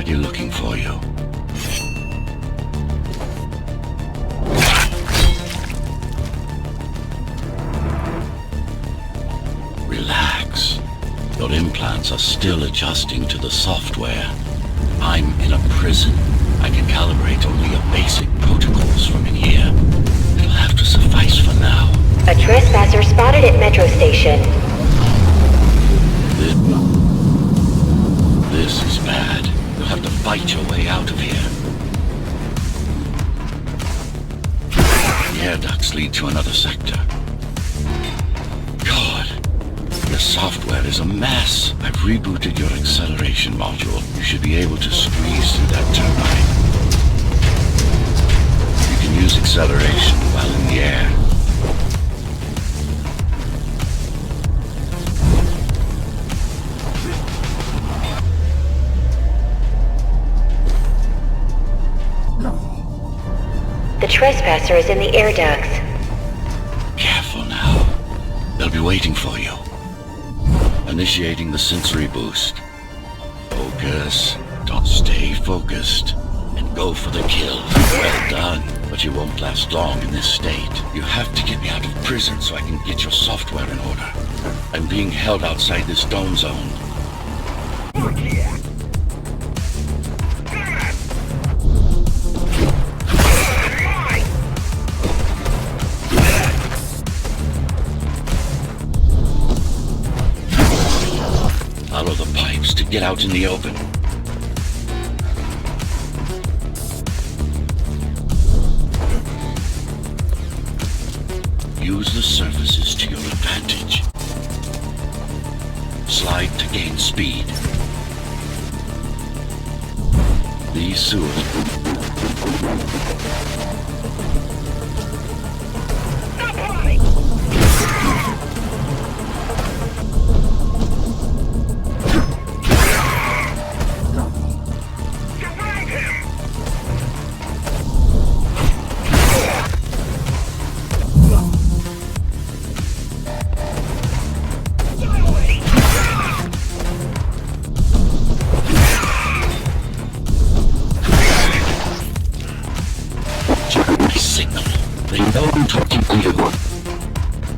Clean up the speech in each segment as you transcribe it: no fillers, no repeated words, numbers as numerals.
already looking for you. Relax. Your implants are still adjusting to the software. I'm in a prison. I can calibrate only your basic protocols from in here. It'll have to suffice for now. A trespasser spotted at Metro Station. This is bad. You'll have to fight your way out of here. The air ducts lead to another sector. God, the software is a mess. I've rebooted your acceleration module. You should be able to squeeze through that turbine. You can use acceleration while in the air. The trespasser is in the air ducts. Careful now. They'll be waiting for you. Initiating the sensory boost. Focus. Don't stay focused. And go for the kill. Well done. But you won't last long in this state. You have to get me out of prison so I can get your software in order. I'm being held outside this dome zone. Follow the pipes to get out in the open. Use the surfaces to your advantage. Slide to gain speed. These sewers.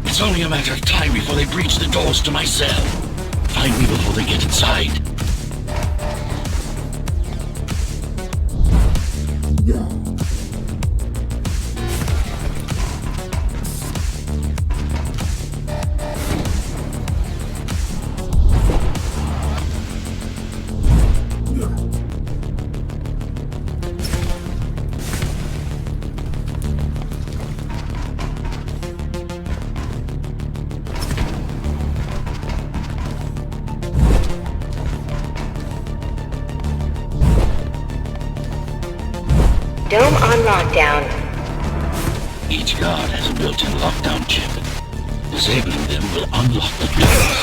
It's only a matter of time before they breach the doors to my cell. Find me before they get inside. Dome on lockdown. Each guard has a built-in lockdown chip. Disabling them will unlock the doors.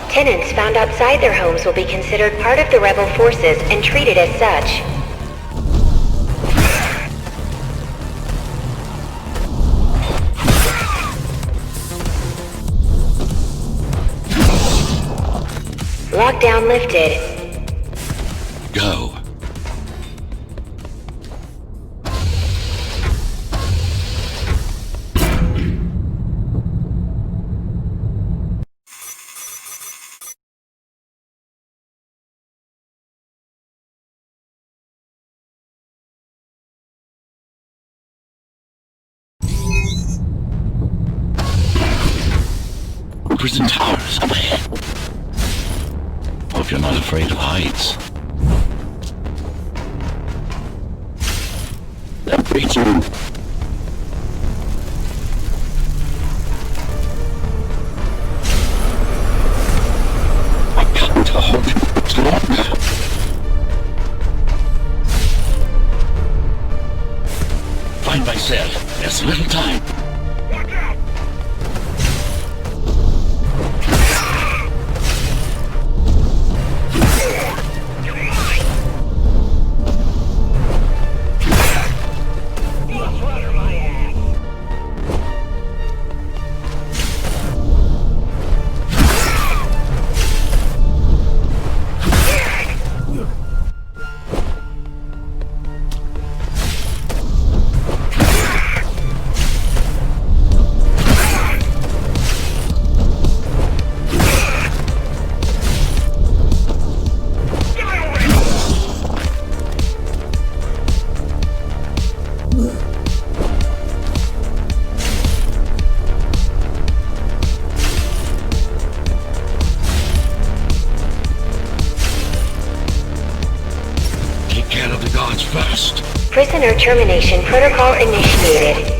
Tenants found outside their homes will be considered part of the rebel forces and treated as such. Lockdown lifted. Go. Prison towers up ahead. Hope you're not afraid of heights. They're breaching. I can't hold it much longer. Find my cell. There's little time. Ghostrunner my ass. Prisoner termination protocol initiated.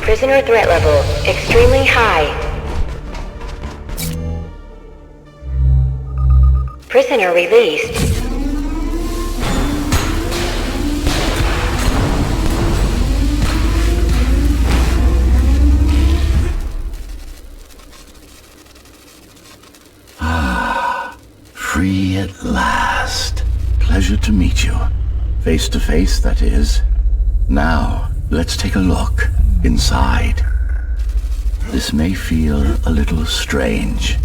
Prisoner threat level extremely high. Prisoner released. Free at last. Pleasure to meet you. Face to face, that is. Now, let's take a look inside. This may feel a little strange.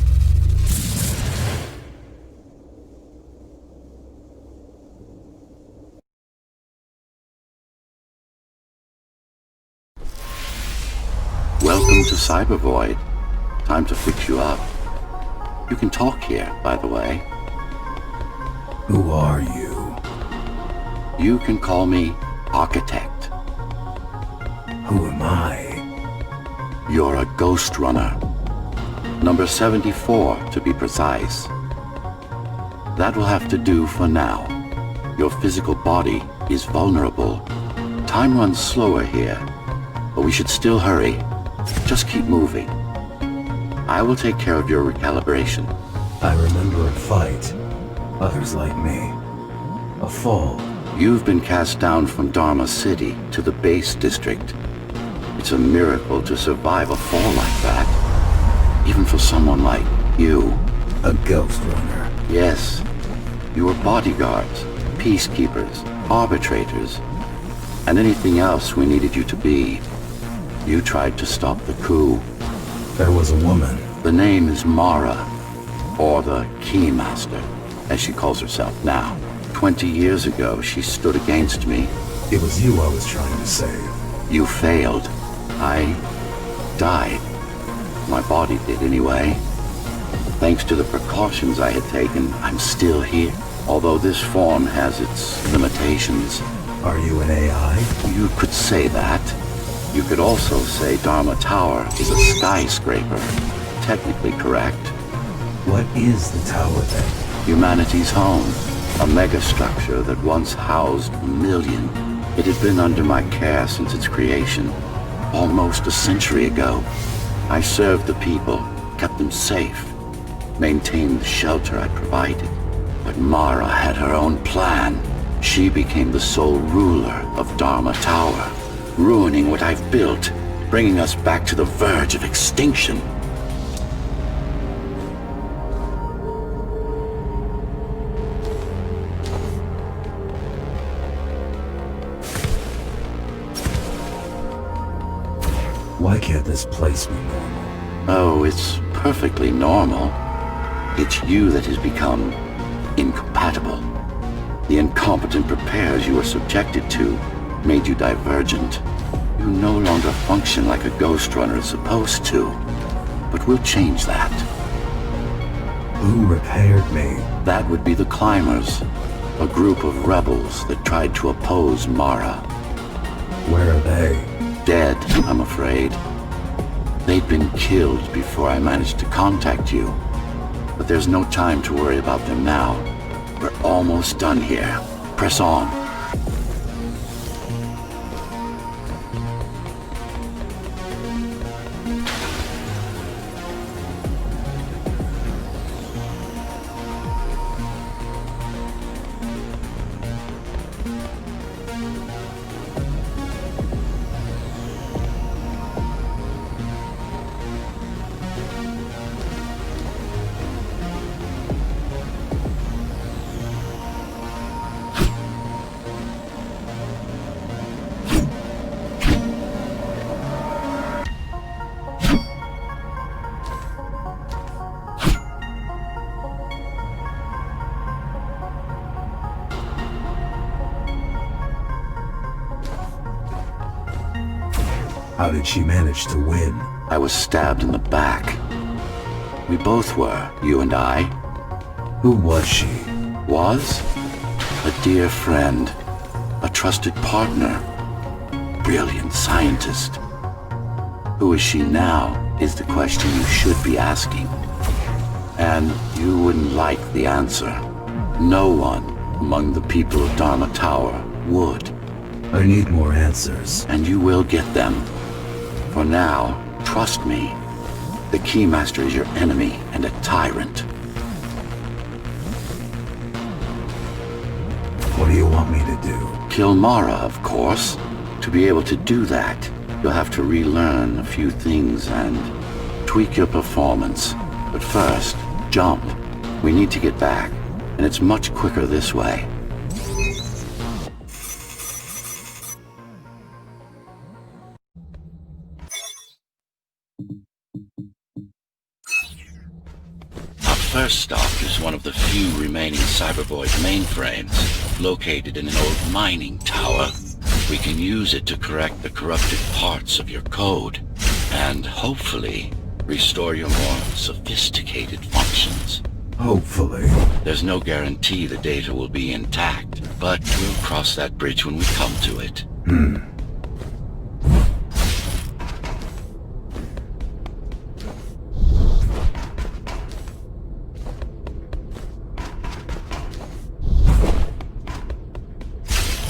Welcome to Cybervoid. Time to fix you up. You can talk here, by the way. Who are you? You can call me Architect. Who am I? You're a Ghostrunner. Number 74, to be precise. That will have to do for now. Your physical body is vulnerable. Time runs slower here, but we should still hurry. Just keep moving. I will take care of your recalibration. I remember a fight. Others like me. A fall. You've been cast down from Dharma City to the base district. It's a miracle to survive a fall like that. Even for someone like you. A Ghostrunner. Yes. You were bodyguards, peacekeepers, arbitrators, and anything else we needed you to be. You tried to stop the coup. There was a woman. The name is Mara, or the Keymaster, as she calls herself now. 20 years ago, she stood against me. It was you I was trying to save. You failed. I died. My body did anyway. Thanks to the precautions I had taken, I'm still here. Although this form has its limitations. Are you an AI? You could say that. You could also say Dharma Tower is a skyscraper. Technically correct. What is the tower then? Humanity's home. A megastructure that once housed 1 million. It had been under my care since its creation. Almost a century ago. I served the people, kept them safe, maintained the shelter I provided. But Mara had her own plan. She became the sole ruler of Dharma Tower, ruining what I've built, bringing us back to the verge of extinction. Why can't this place be normal? Oh, it's perfectly normal. It's you that has become incompatible. The incompetent repairs you were subjected to made you divergent. You no longer function like a Ghostrunner is supposed to. But we'll change that. Who repaired me? That would be the Climbers, a group of rebels that tried to oppose Mara. Where are they? Dead, I'm afraid. They'd been killed before I managed to contact you. But there's no time to worry about them now. We're almost done here. Press on. How did she manage to win? I was stabbed in the back. We both were, you and I. Who was she? Was? A dear friend. A trusted partner. Brilliant scientist. Who is she now, is the question you should be asking. And you wouldn't like the answer. No one among the people of Dharma Tower would. I need more answers. And you will get them. For now, trust me. The Keymaster is your enemy and a tyrant. What do you want me to do? Kill Mara, of course. To be able to do that, you'll have to relearn a few things and tweak your performance. But first, jump. We need to get back, and it's much quicker this way. Our first stop is one of the few remaining Cybervoid mainframes, located in an old mining tower. We can use it to correct the corrupted parts of your code, and hopefully restore your more sophisticated functions. Hopefully. There's no guarantee the data will be intact, but we'll cross that bridge when we come to it.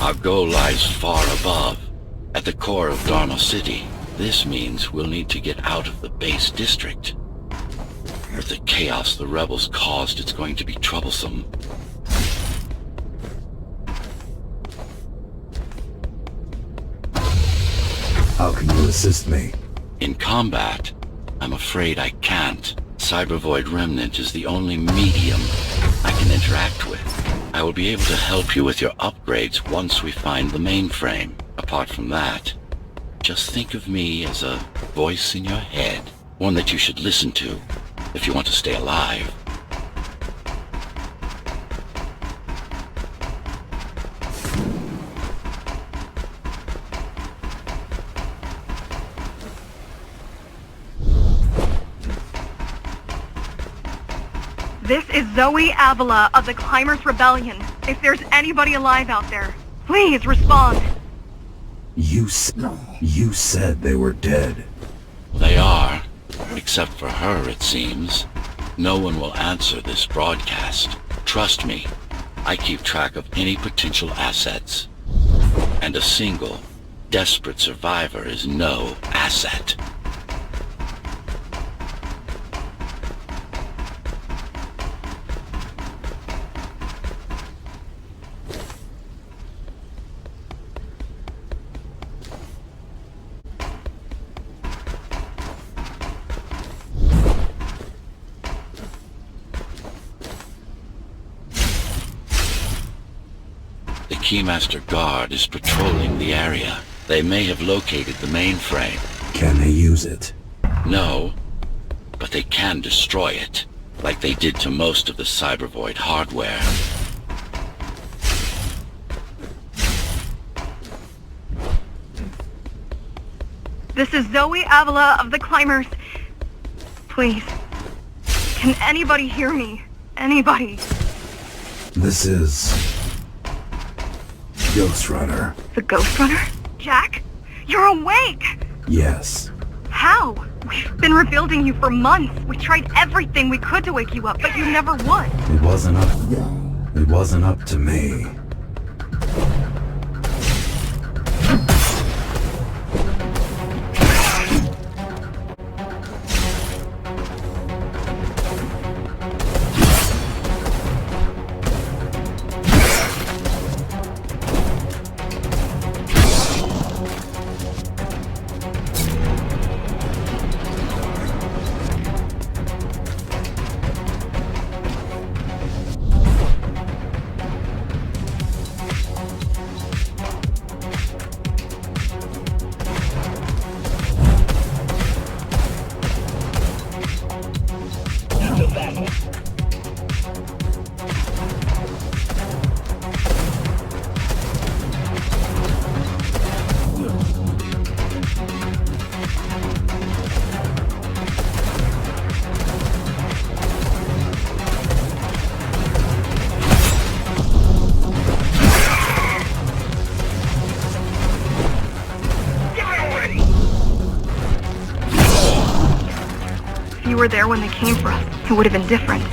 Our goal lies far above, at the core of Dharma City. This means we'll need to get out of the base district. With the chaos the rebels caused, it's going to be troublesome. How can you assist me? In combat, I'm afraid I can't. Cybervoid Remnant is the only medium I can interact with. I will be able to help you with your upgrades once we find the mainframe. Apart from that, just think of me as a voice in your head, one that you should listen to if you want to stay alive. This is Zoe Avila of the Climbers Rebellion. If there's anybody alive out there, please respond. You said they were dead. They are, except for her, it seems. No one will answer this broadcast. Trust me, I keep track of any potential assets. And a single, desperate survivor is no asset. The Keymaster Guard is patrolling the area. They may have located the mainframe. Can they use it? No, but they can destroy it, like they did to most of the Cybervoid hardware. This is Zoe Avila of the Climbers. Please, can anybody hear me? Anybody? This is... Ghostrunner. The Ghostrunner? Jack? You're awake! Yes. How? We've been rebuilding you for months. We tried everything we could to wake you up, but you never would. It wasn't up to me. If you were there when they came for us, it would have been different.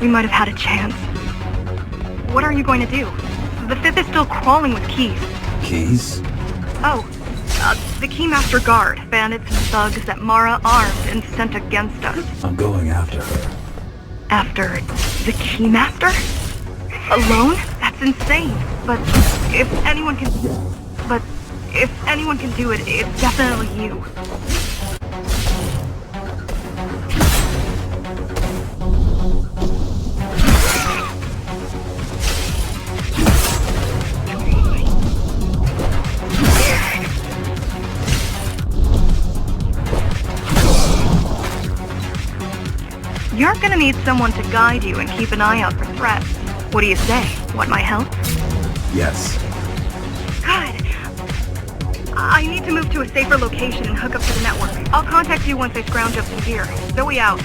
We might have had a chance. What are you going to do? The Fifth is still crawling with keys. Keys? Oh, the Keymaster Guard, bandits and thugs that Mara armed and sent against us. I'm going after her. After the Keymaster? Alone? That's insane. But if anyone can do it, it's definitely you. You're gonna need someone to guide you and keep an eye out for threats. What do you say? Want my help? Yes. Good. I need to move to a safer location and hook up to the network. I'll contact you once I scrounge up some gear. Zoe out.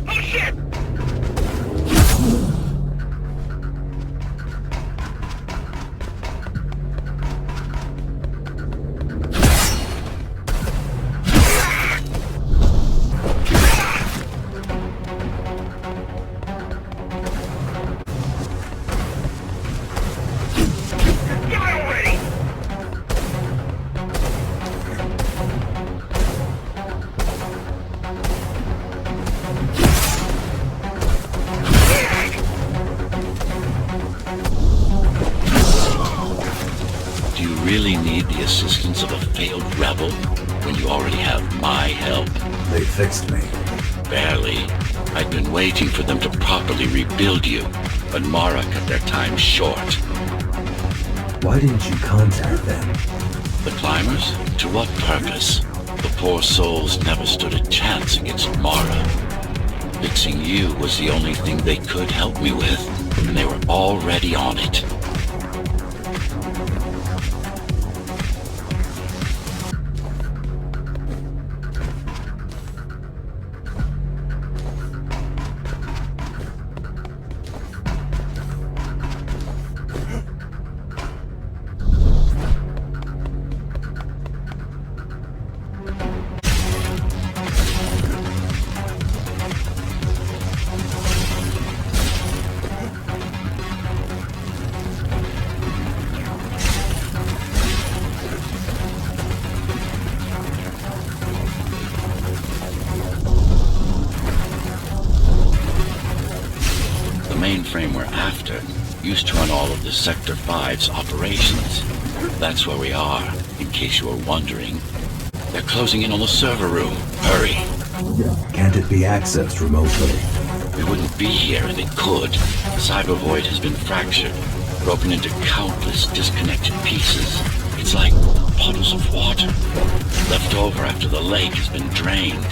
Oh shit! Really need the assistance of a failed rebel when you already have my help? They fixed me. Barely. I've been waiting for them to properly rebuild you, but Mara cut their time short. Why didn't you contact them? The climbers? To what purpose? The poor souls never stood a chance against Mara. Fixing you was the only thing they could help me with, and they were already on it. Mainframe we're after used to run all of the Sector 5's operations. That's where we are, in case you were wondering. They're closing in on the server room. Hurry! Can't it be accessed remotely? We wouldn't be here if it could. The cyber void has been fractured, broken into countless disconnected pieces. It's like puddles of water, left over after the lake has been drained.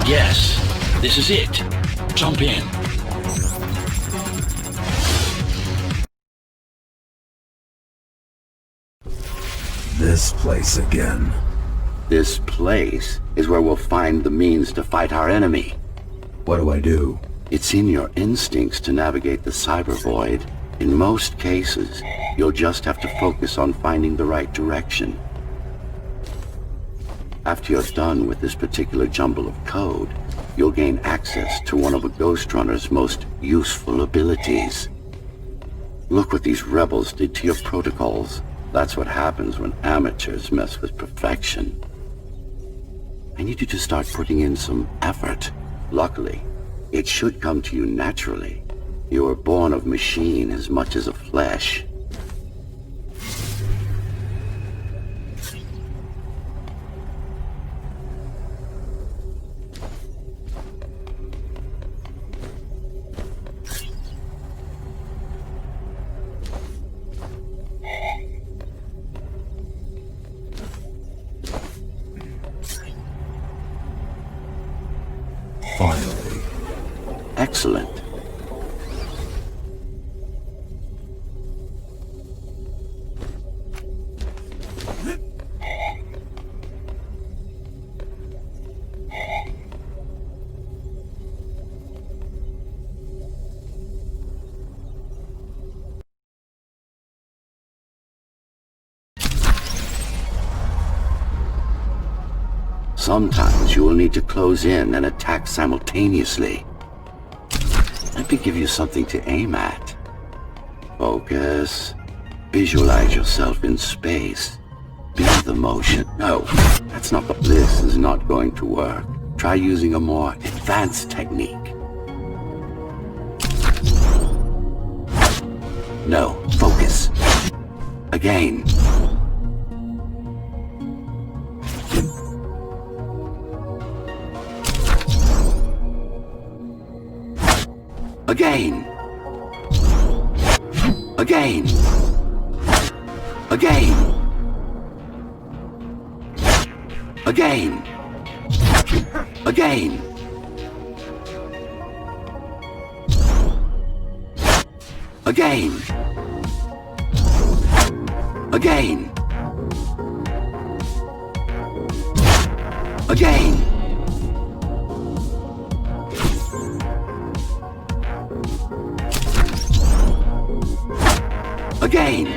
Yes, this is it. Jump in. This place again. This place is where we'll find the means to fight our enemy. What do I do? It's in your instincts to navigate the cyber void. In most cases, you'll just have to focus on finding the right direction. After you're done with this particular jumble of code, you'll gain access to one of a Ghostrunner's most useful abilities. Look what these rebels did to your protocols. That's what happens when amateurs mess with perfection. I need you to start putting in some effort. Luckily, it should come to you naturally. You were born of machine as much as of flesh. Finally. Excellent. Sometimes you will need to close in and attack simultaneously. Let me give you something to aim at. Focus. Visualize yourself in space. Be the motion. No, that's not the... This is not going to work. Try using a more advanced technique. No, focus. Again. Again. Again. Again. Again. Again. Again. Again. Again. Again.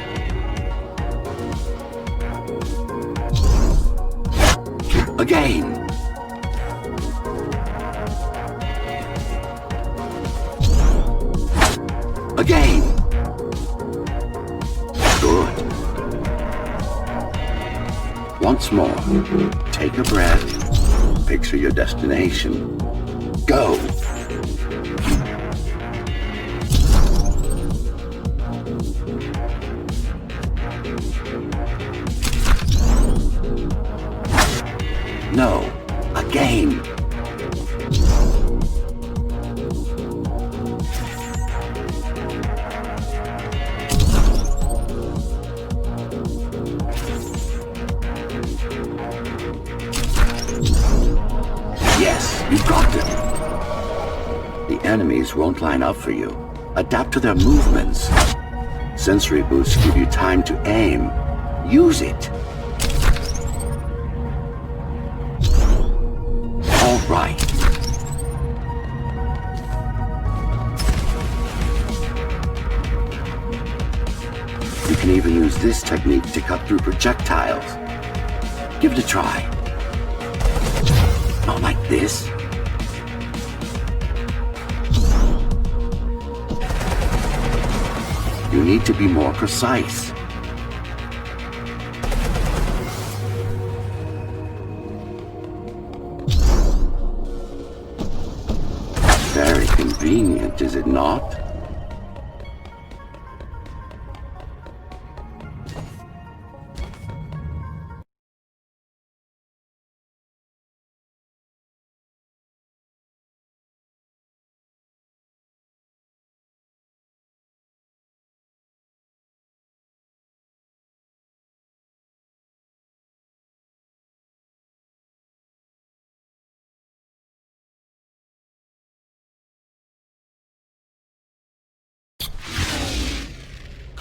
Again. Again. Good. Once more. Take a breath. Picture your destination. Go. No. Again. Yes, you got them. The enemies won't line up for you. Adapt to their movements. Sensory boosts give you time to aim. Use it. All right. You can even use this technique to cut through projectiles. Give it a try. Not like this. You need to be more precise. Very convenient, is it not?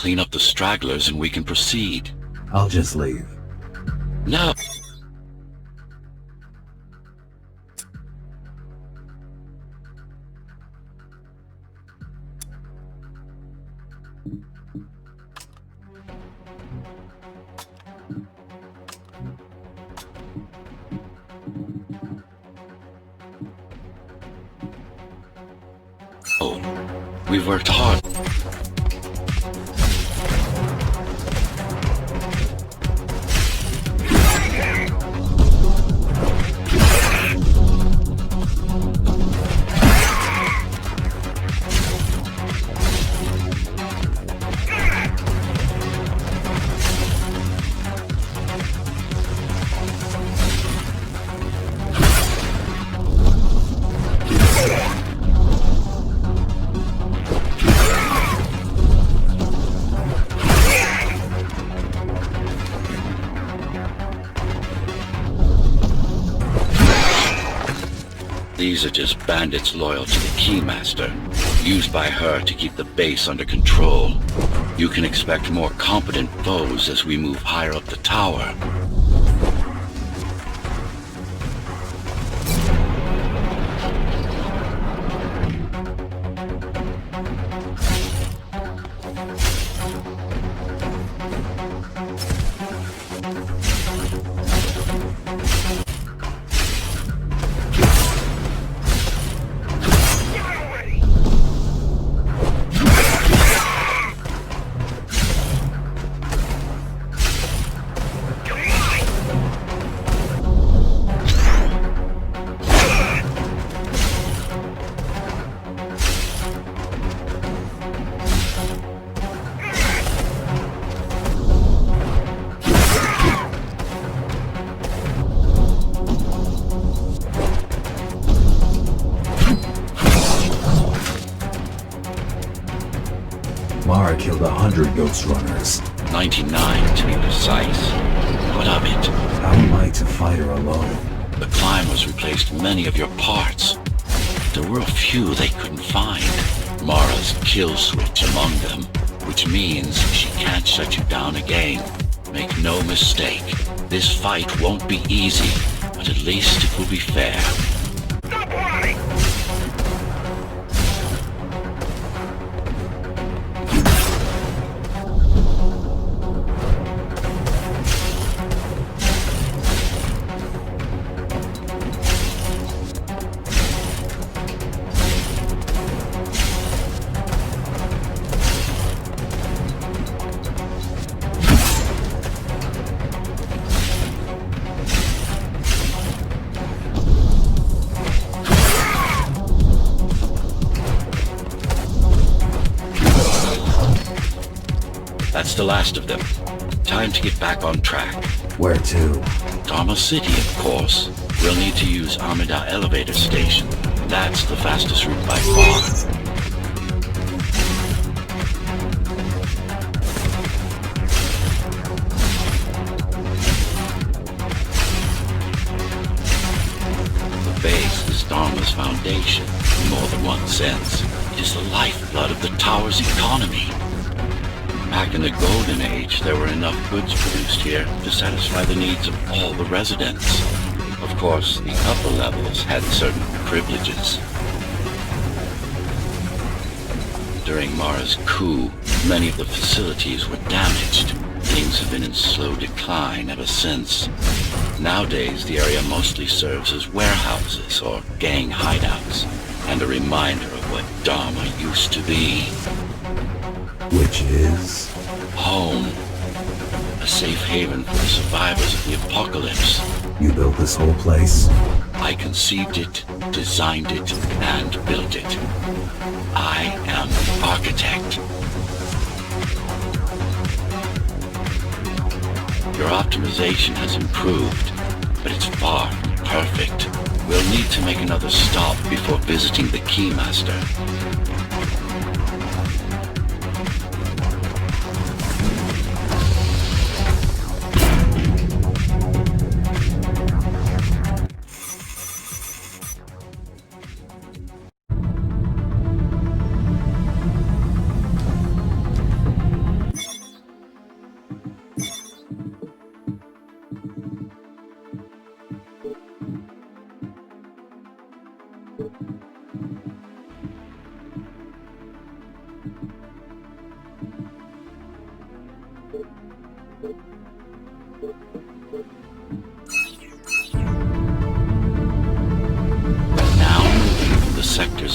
Clean up the stragglers and we can proceed. I'll just leave. No. Oh, we've worked hard. These are just bandits loyal to the Keymaster, used by her to keep the base under control. You can expect more competent foes as we move higher up the tower. Mara killed 100 Ghostrunners. 99 to be precise. What of it? How am I to fight her alone? The climbers replaced many of your parts. There were a few they couldn't find. Mara's kill switch among them, which means she can't shut you down again. Make no mistake, this fight won't be easy, but at least it will be fair. Stop running! That's the last of them. Time to get back on track. Where to? Dharma City, of course. We'll need to use Amida elevator station. That's the fastest route by far. The base is Dharma's foundation, in more than one sense. It is the lifeblood of the tower's economy. Back in the Golden Age, there were enough goods produced here to satisfy the needs of all the residents. Of course, the upper levels had certain privileges. During Mara's coup, many of the facilities were damaged. Things have been in slow decline ever since. Nowadays, the area mostly serves as warehouses or gang hideouts, and a reminder of what Dharma used to be. Which is? Home. A safe haven for the survivors of the apocalypse. You built this whole place? I conceived it, designed it, and built it. I am the architect. Your optimization has improved, but it's far from perfect. We'll need to make another stop before visiting the Keymaster.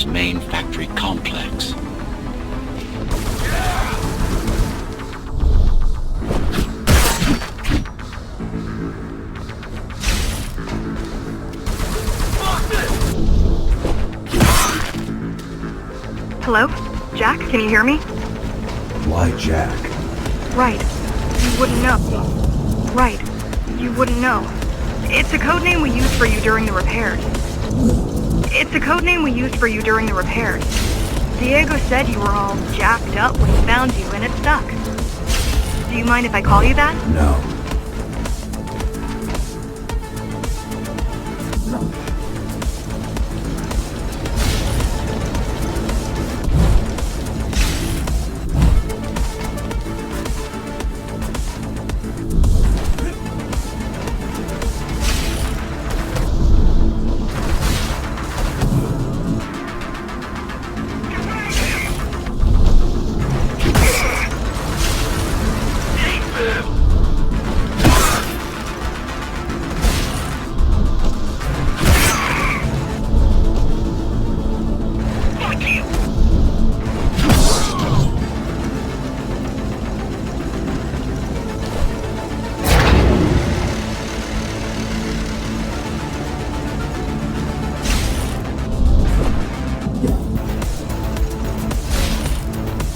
ASUS main factory complex. Hello? Jack, can you hear me? Why Jack? Right. You wouldn't know. Right. You wouldn't know. It's a code name we used for you during the repairs. Diego said you were all jacked up when he found you, and it stuck. Do you mind if I call you that? No.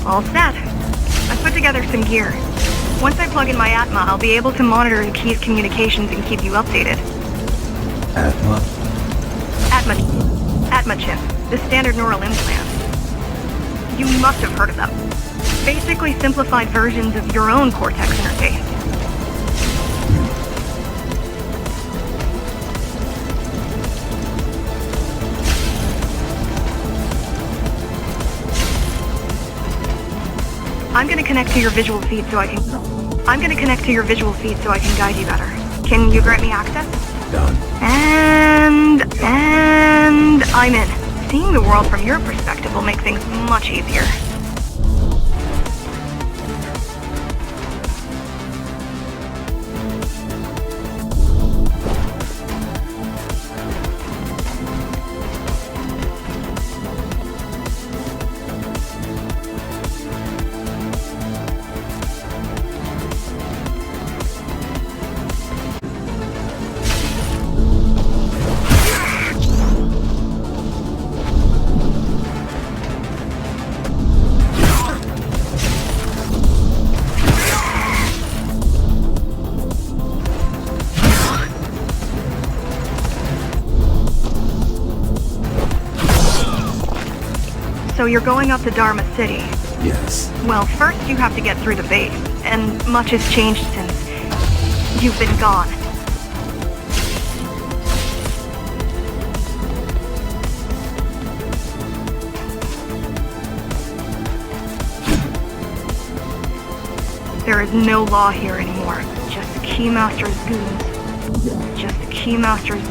All set. I put together some gear. Once I plug in my Atma, I'll be able to monitor the key's communications and keep you updated. Atma? Atma chip, the standard neural implant. You must have heard of them. Basically simplified versions of your own Cortex interface. I'm gonna connect to your visual feed so I can guide you better. Can you grant me access? Done. And I'm in. Seeing the world from your perspective will make things much easier. So you're going up to Dharma City. Yes. Well, first you have to get through the base, and much has changed since you've been gone. There is no law here anymore. Just Keymaster's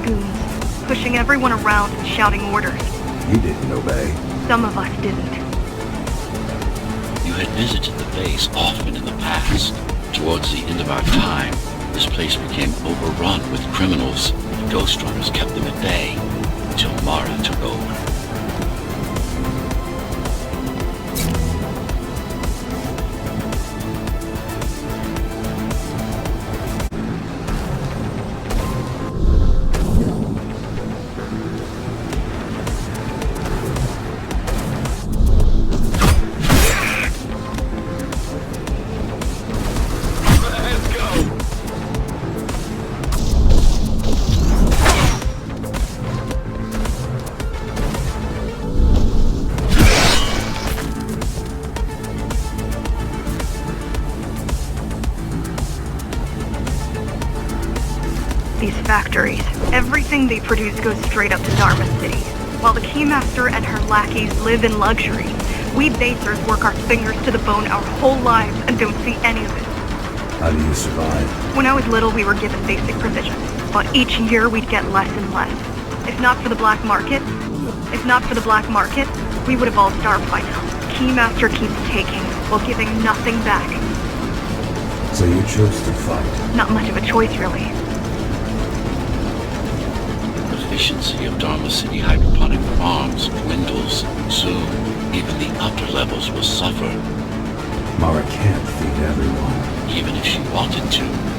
goons. Pushing everyone around and shouting orders. You didn't obey. Some of us didn't. You had visited the base often in the past. Towards the end of our time, this place became overrun with criminals. The Ghostrunners kept them at bay until Mara took over. These factories, everything they produce goes straight up to Dharma City. While the Keymaster and her lackeys live in luxury, we basers work our fingers to the bone our whole lives and don't see any of it. How do you survive? When I was little, we were given basic provisions, but each year we'd get less and less. If not for the black market, we would have all starved by now. Keymaster keeps taking, while giving nothing back. So you chose to fight? Not much of a choice, really. efficiency of Dharma City hydroponic farms dwindles. Soon, even the upper levels will suffer, Mara can't feed everyone. even if she wanted to.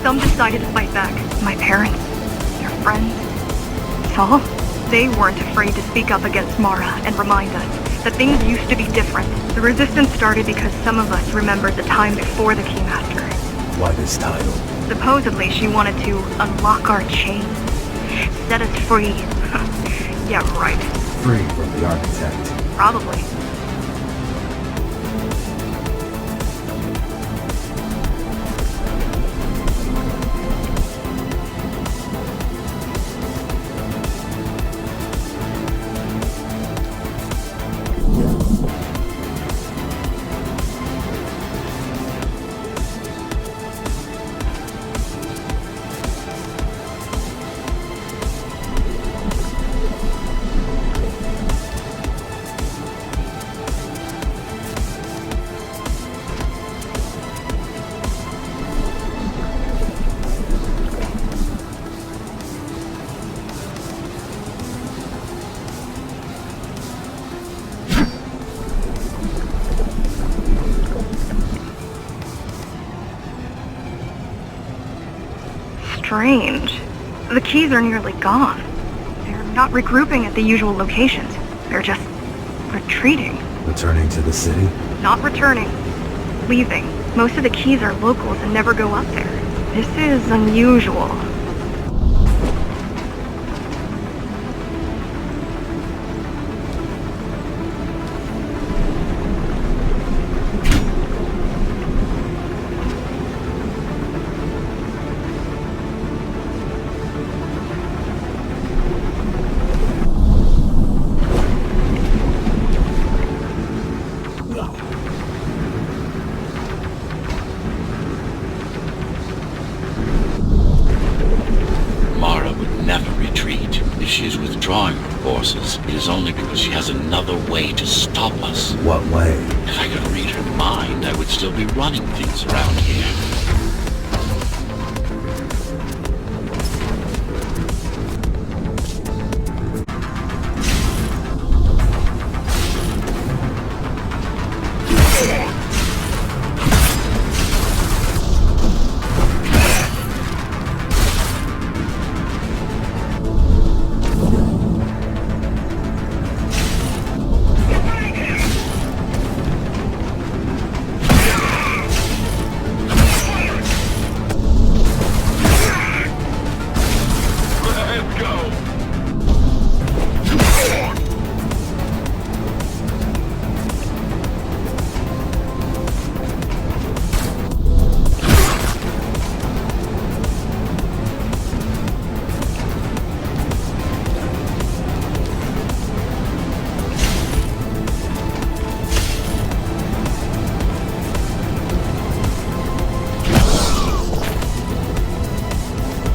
Some decided to fight back. My parents, their friends. So, they weren't afraid to speak up against Mara and remind us that things used to be different. The resistance started because some of us remembered the time before the Keymaster. Why this title? Supposedly, she wanted to unlock our chains. Set us free. Yeah, right. Free from the architect. Probably. Strange. The keys are nearly gone. They're not regrouping at the usual locations. They're just retreating. Returning to the city? Not returning. Leaving. Most of the keys are locals and never go up there. This is unusual. It is only because she has another way to stop us. What way? If I could read her mind, I would still be running things around here.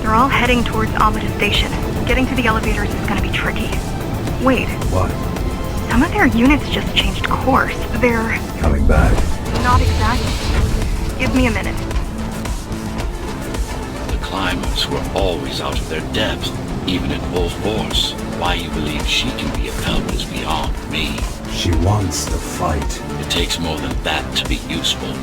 They're all heading towards Amida Station. Getting to the elevators is gonna be tricky. Wait. What? Some of their units just changed course. They're... Coming back. not exactly. Give me a minute. The climbers were always out of their depth, even at full force. Why you believe she can be of help is beyond me. She wants to fight. It takes more than that to be useful.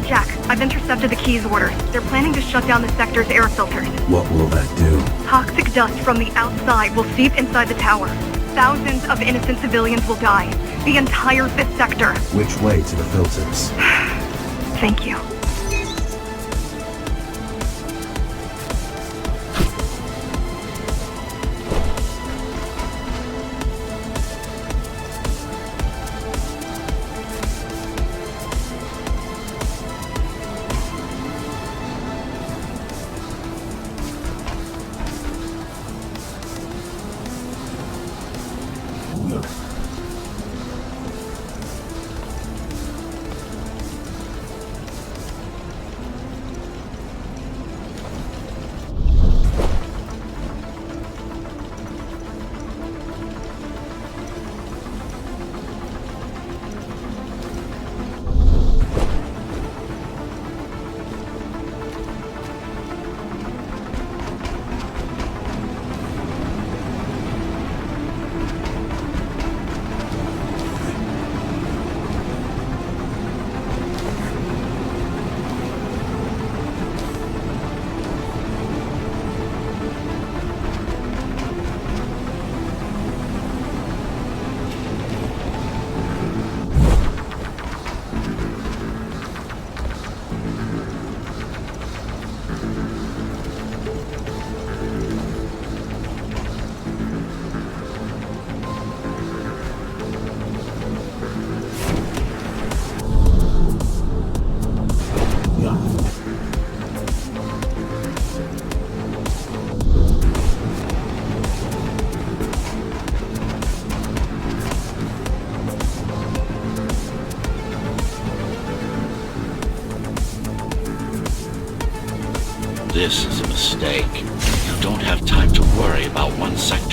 Jack, I've intercepted the Key's orders. They're planning to shut down the sector's air filters. What will that do? Toxic dust from the outside will seep inside the tower. Thousands of innocent civilians will die. The entire 5th sector. Which way to the filters? Thank you.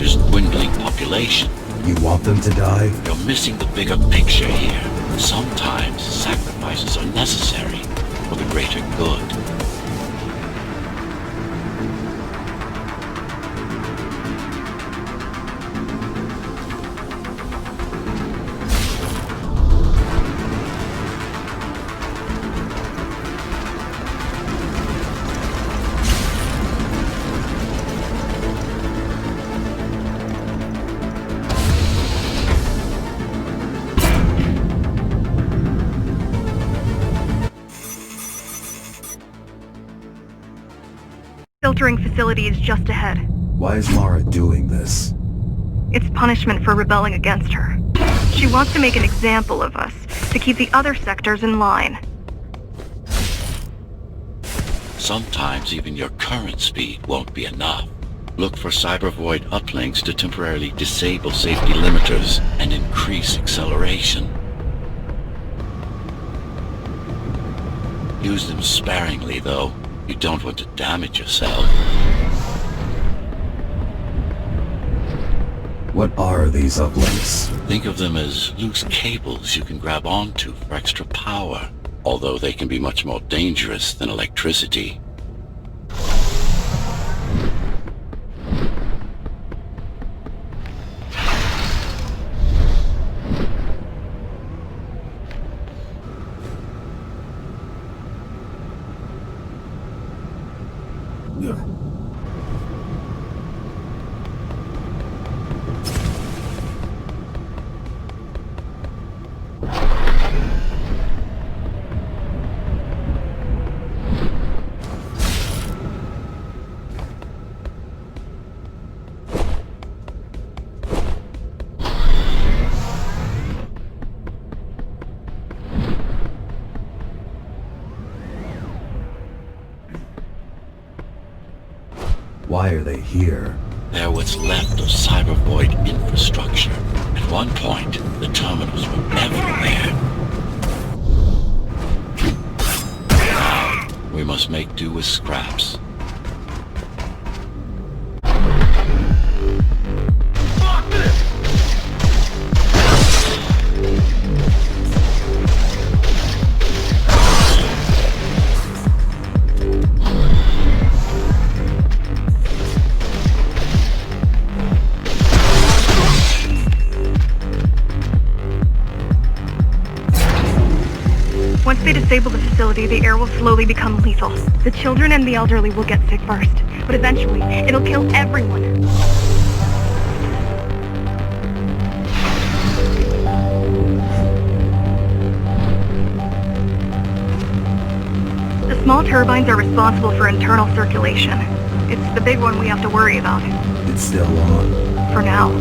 sector's dwindling population. You want them to die? You're missing the bigger picture here. Sometimes sacrifices are necessary for the greater good. Filtering facility is just ahead. Why is Mara doing this? It's punishment for rebelling against her. She wants to make an example of us, to keep the other sectors in line. Sometimes even your current speed won't be enough. Look for cybervoid uplinks to temporarily disable safety limiters and increase acceleration. Use them sparingly, though. You don't want to damage yourself. What are these uplinks? Think of them as loose cables you can grab onto for extra power, although they can be much more dangerous than electricity. Why are they here? They're what's left of cybervoid infrastructure. At one point, the terminals were everywhere. Now, we must make do with scraps. Once they disable the facility, the air will slowly become lethal. The children and the elderly will get sick first, but eventually, it'll kill everyone. The small turbines are responsible for internal circulation. It's the big one we have to worry about. It's still on. For now.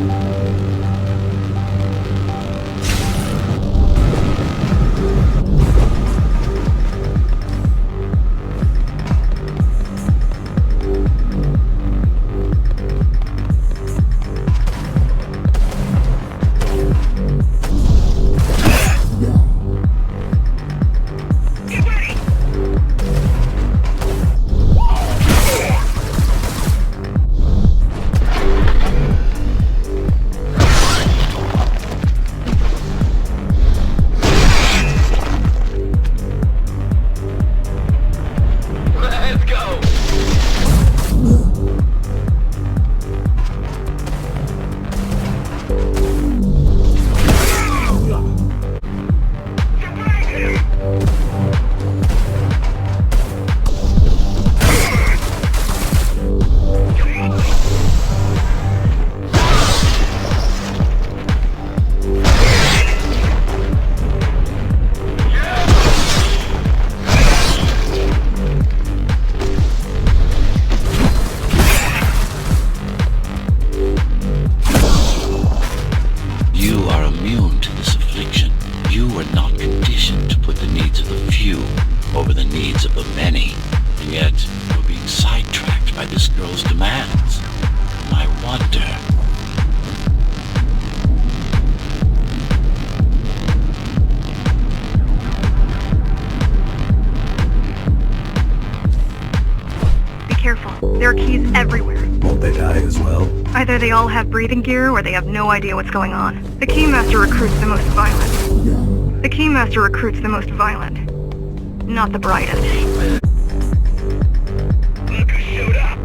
There are keys everywhere. Won't they die as well? I Either they all have breathing gear or they have no idea what's going on. The Keymaster recruits the most violent. The Keymaster recruits the most violent. Not the brightest. Look who showed up!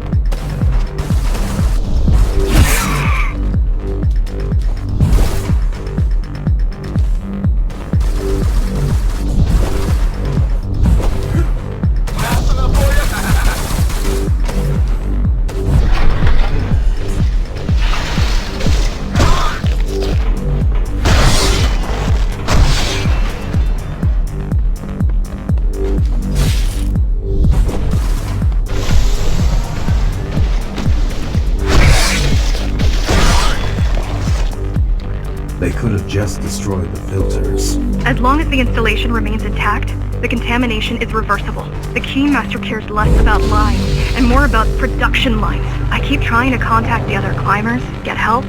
They could have just destroyed the filters. As long as the installation remains intact, the contamination is reversible. The Keymaster cares less about lines and more about production lines. I keep trying to contact the other climbers, get help.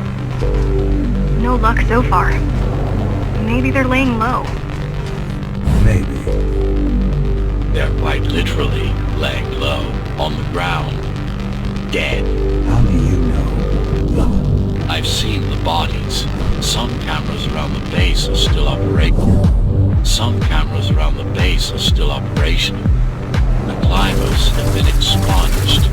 No luck so far. Maybe they're laying low. Maybe. They're quite literally laying low on the ground. Dead. How do you know? I've seen the bodies. Some cameras around the base are still operational. Some cameras around the base are still operational. The climbers have been expunged.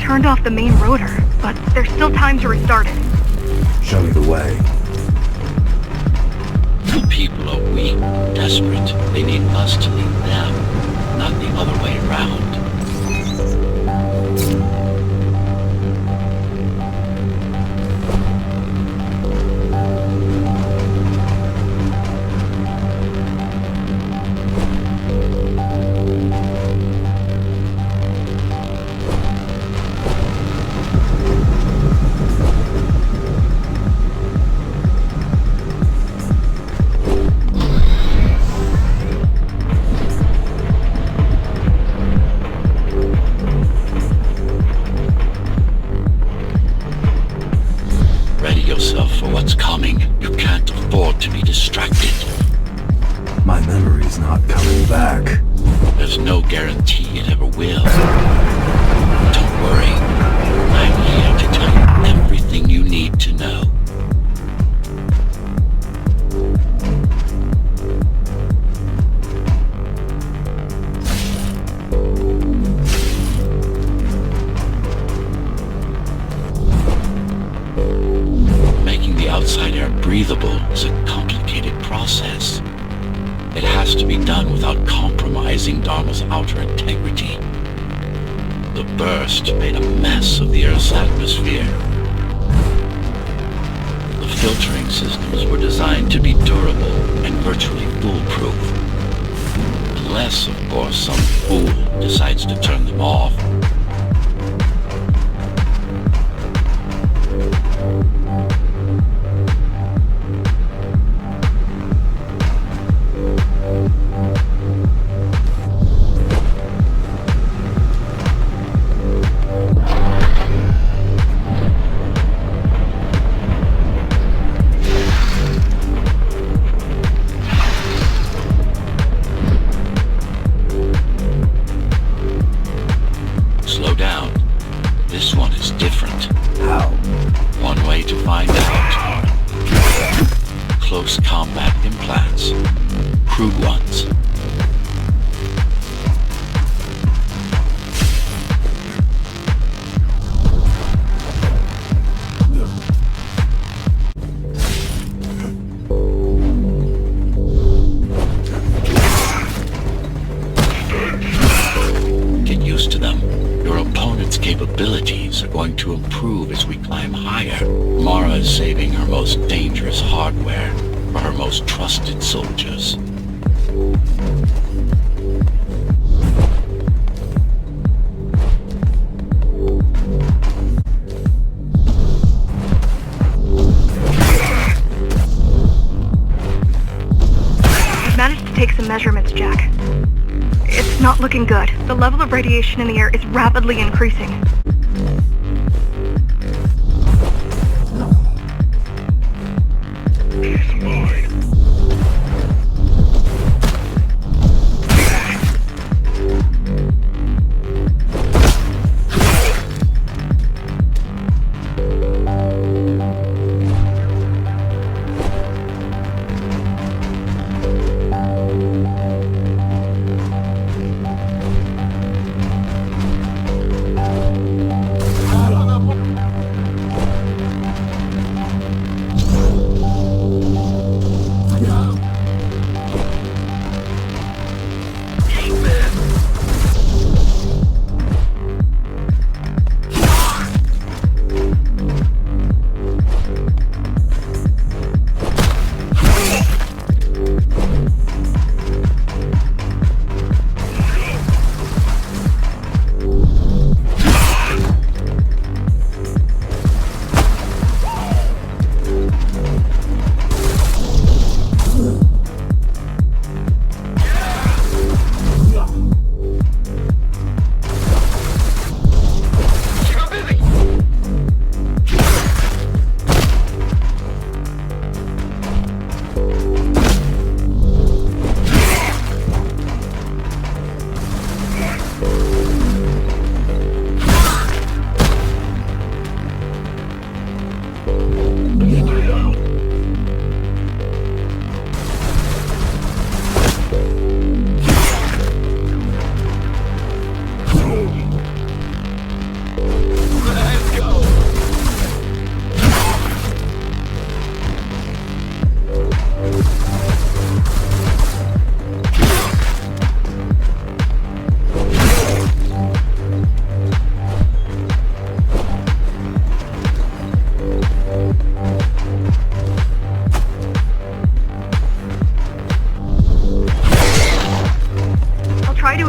Turned off the main rotor, but there's still time to restart it. Show me the way. The people are weak, desperate. They need us to lead them, not the other way around. For what's coming. You can't afford to be distracted. My memory's not coming back. There's no guarantee it ever will. Don't worry. I'm here to tell you everything you need to know. Outside air breathable is a complicated process. It has to be done without compromising Dharma's outer integrity. The burst made a mess of the Earth's atmosphere. The filtering systems were designed to be durable and virtually foolproof. Unless, of course, some fool decides to turn them off. Combat implants. Crude ones. Get used to them. Your opponent's capabilities are going to improve as we climb higher. Mara is saving her most dangerous hardware for her most trusted soldiers. I've managed to take some measurements, Jack. It's not looking good. The level of radiation in the air is rapidly increasing.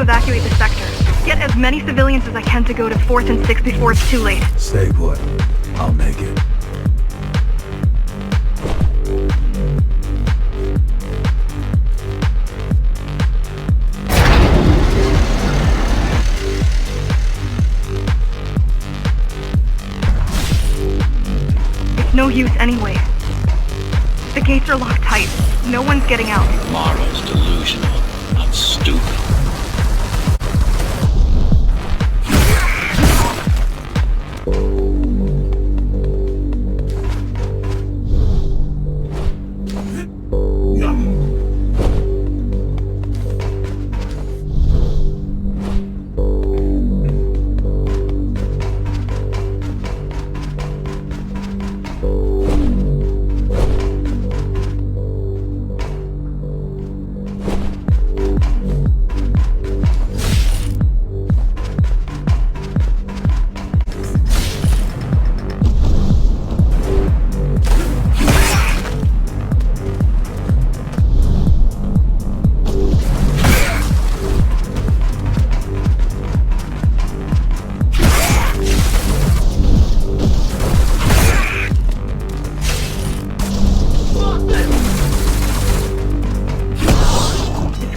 Evacuate the sector. Get as many civilians as I can to go to 4th and 6th before it's too late. Stay put. I'll make it. It's no use anyway. The gates are locked tight. No one's getting out. Mara's delusional, not stupid.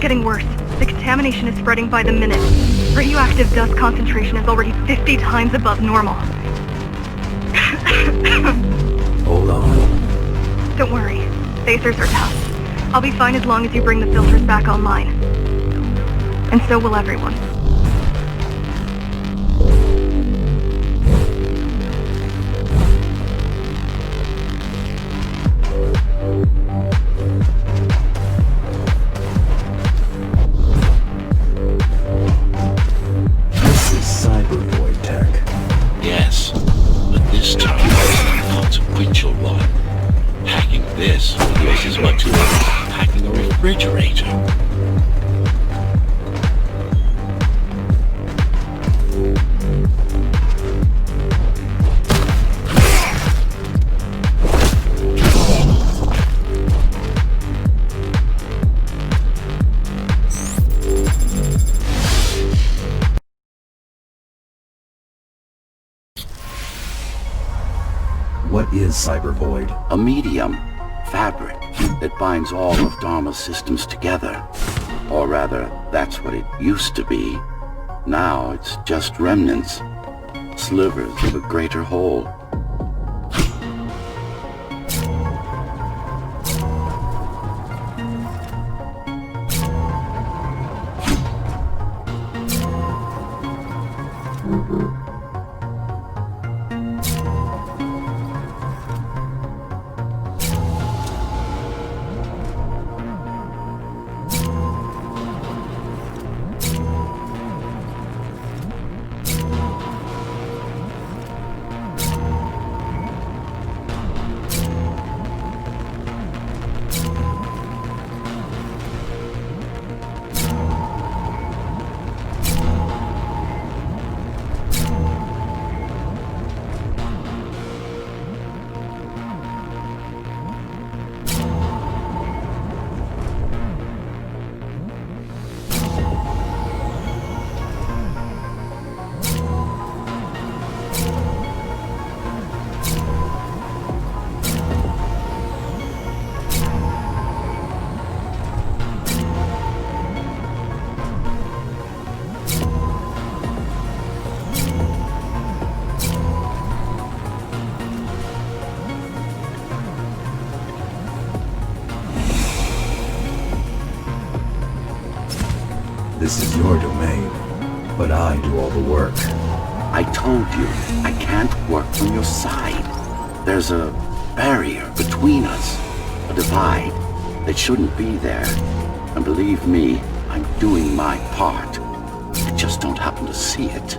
Getting worse. The contamination is spreading by the minute. Radioactive dust concentration is already 50 times above normal. Hold on. Don't worry. Phasers are tough. I'll be fine as long as you bring the filters back online. And so will everyone. This will use as much as packing a refrigerator. What is Cyber Void? A medium, fabric, that binds all of Dharma's systems together. Or rather, that's what it used to be. Now it's just remnants, slivers of a greater whole. This is your domain, but I do all the work. I told you, I can't work from your side. There's a barrier between us, a divide that shouldn't be there. And believe me, I'm doing my part. I just don't happen to see it.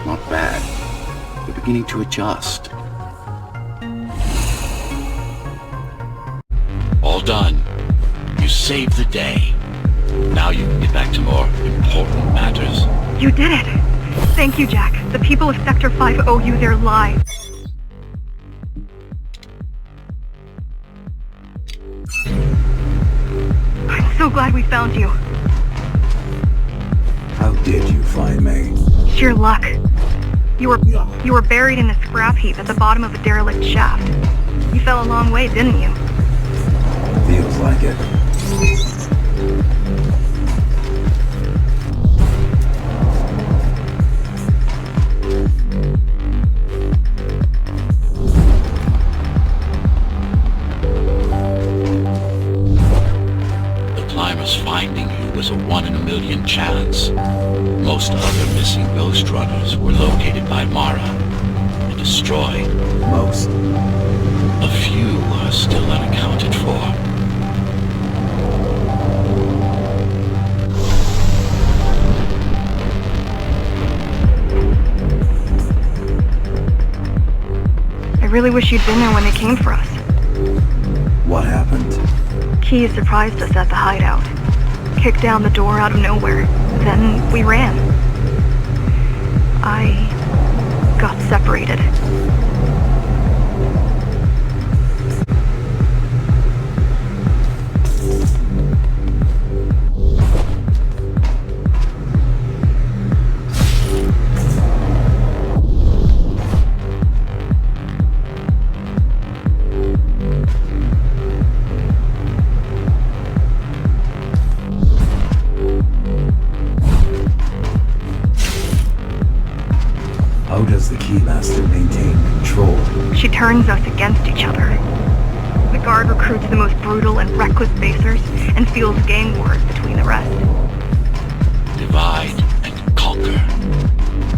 Not bad. We're beginning to adjust. All done. You saved the day. Now you can get back to more important matters. You did it! Thank you, Jack. The people of Sector 5 owe you their lives. I'm so glad we found you. How did you find me? Sheer luck. You were buried in a scrap heap at the bottom of a derelict shaft. You fell a long way, didn't you? Feels like it. The climbers finding you was a 1 in a million chance. Most other missing Ghostrunners were located by Mara and destroyed. Most. A few are still unaccounted for. really wish you'd been there when they came for us. What happened? Key surprised us at the hideout. Kicked down the door out of nowhere. Then we ran. I got separated. How does the Keymaster maintain control? She turns us against each other. The guard recruits the most brutal and reckless basers and fuels gang wars between the rest. Divide and conquer.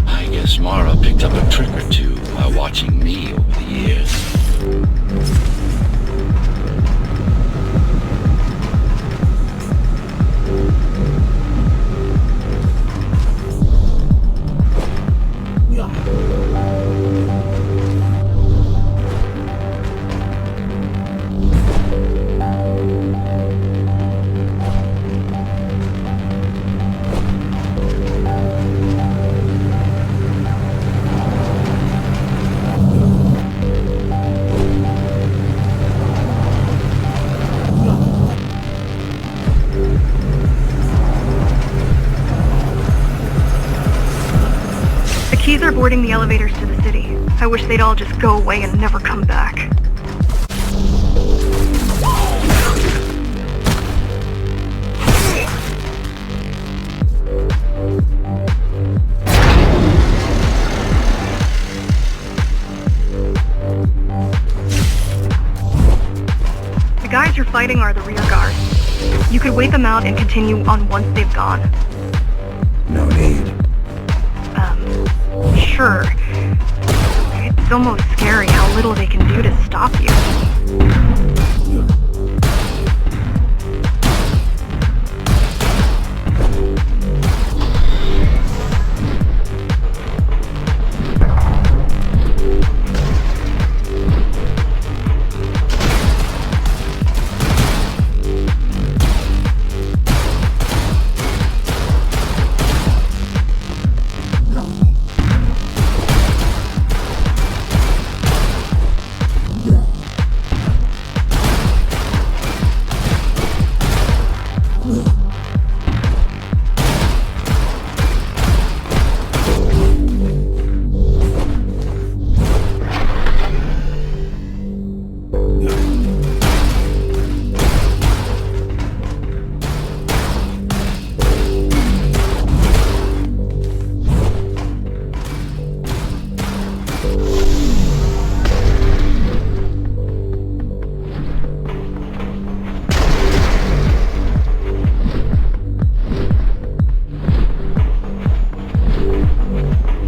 I guess Mara picked up a trick or two while watching me over the years. Keys are boarding the elevators to the city. I wish they'd all just go away and never come back. The guys you're fighting are the rear guard. You could wait them out and continue on once they've gone. No need. Sure. It's almost scary how little they can do to stop you.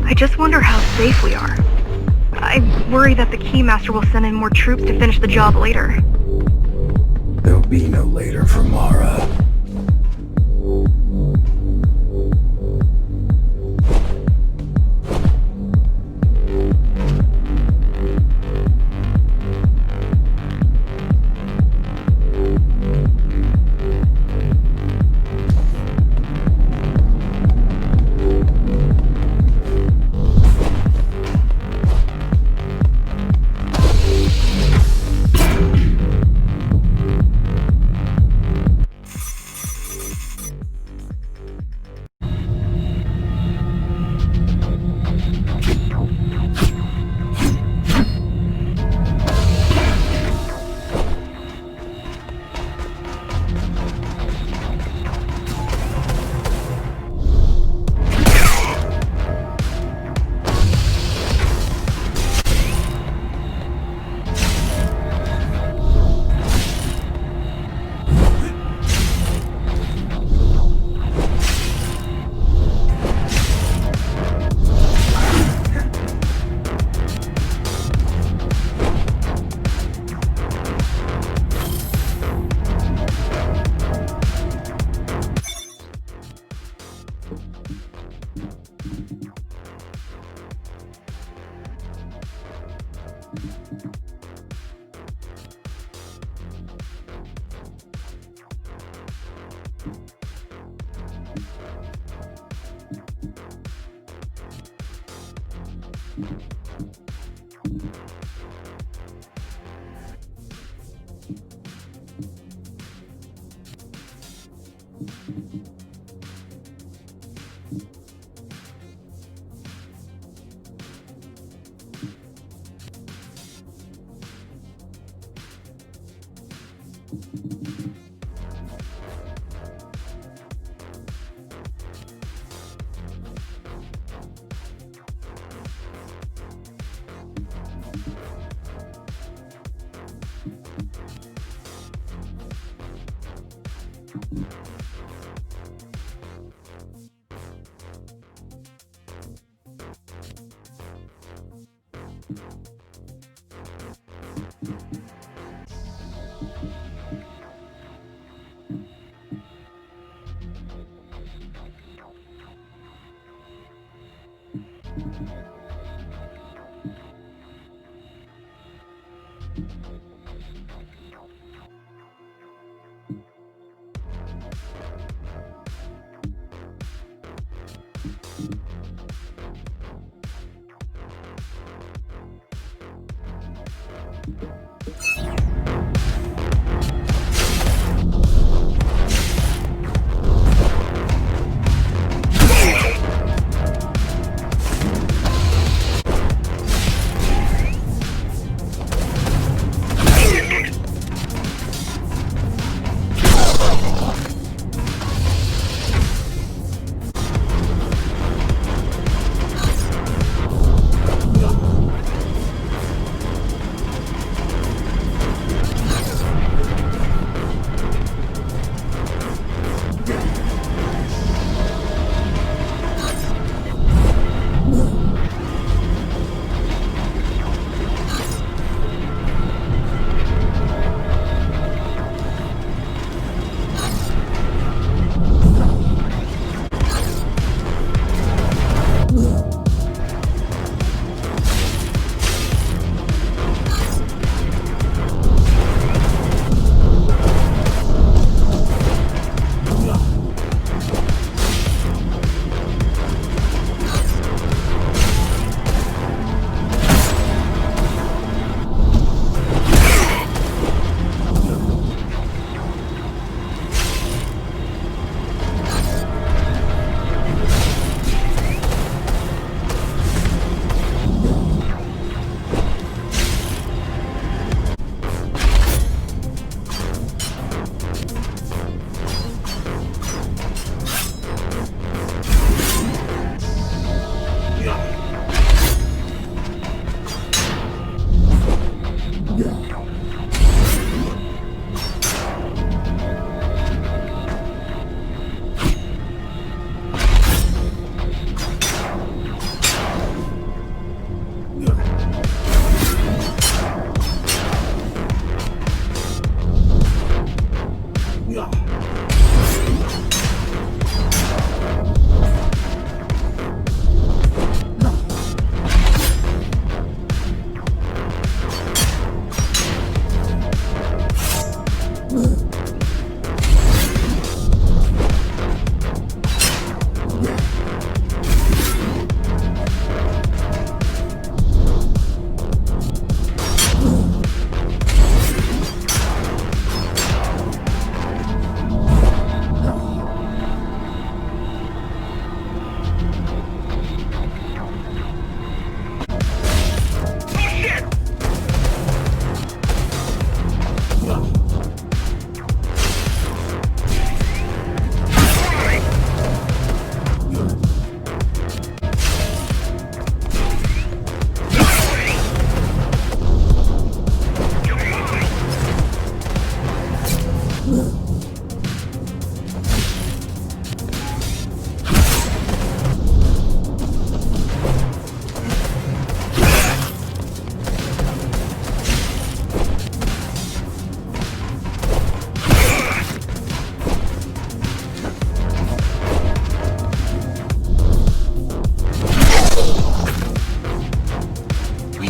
I just wonder how safe we are. I worry that the Keymaster will send in more troops to finish the job later. There'll be no later for Mara.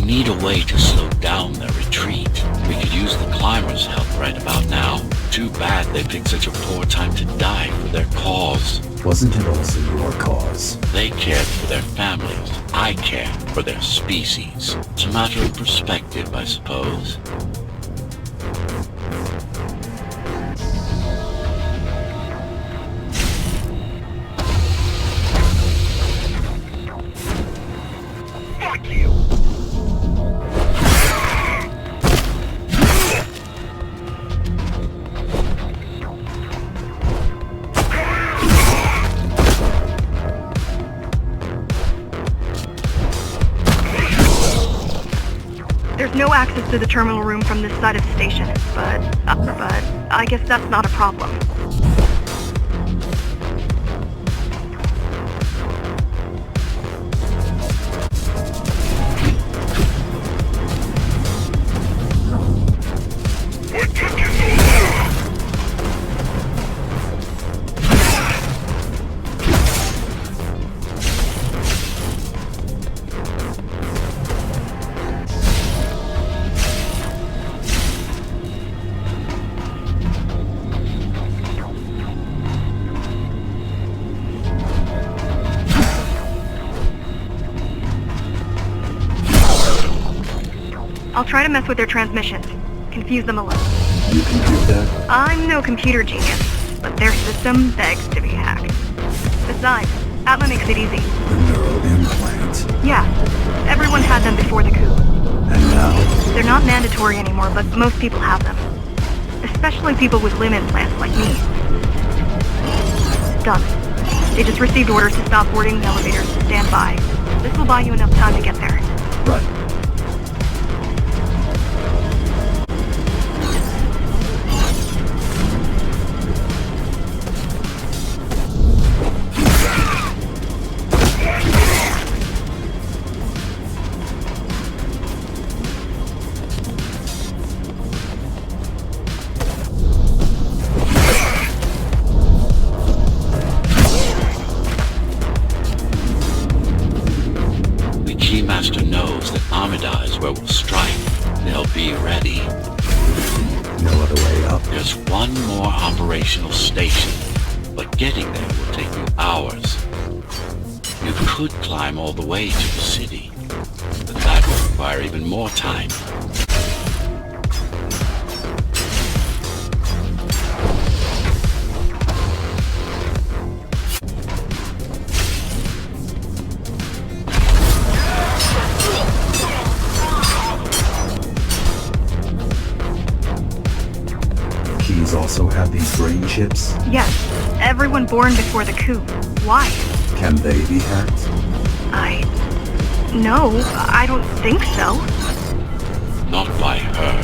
need a way to slow down their retreat. We could use the climbers' help right about now. Too bad they picked such a poor time to die for their cause. Wasn't it also your cause? They cared for their families. I care for their species. It's a matter of perspective, I suppose. Fuck you! There's no access to the terminal room from this side of the station, but I guess that's not a problem. What took you so long? I'll try to mess with their transmissions. Confuse them a little. You can do that? I'm no computer genius, but their system begs to be hacked. Besides, Atma makes it easy. The neural implant. Yeah, everyone had them before the coup. And now? They're not mandatory anymore, but most people have them. Especially people with limb implants like me. Done. They just received orders to stop boarding the elevators. Stand by. This will buy you enough time to get there. Right. Master knows that Amida is where we'll strike. They'll be ready. No other way up. There's one more operational station, but getting there will take you hours. You could climb all the way to the city, but that will require even more time. Also have these brain chips? Yes, everyone born before the coup. Why? Can they be hacked? No, I don't think so. Not by her.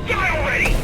Die already!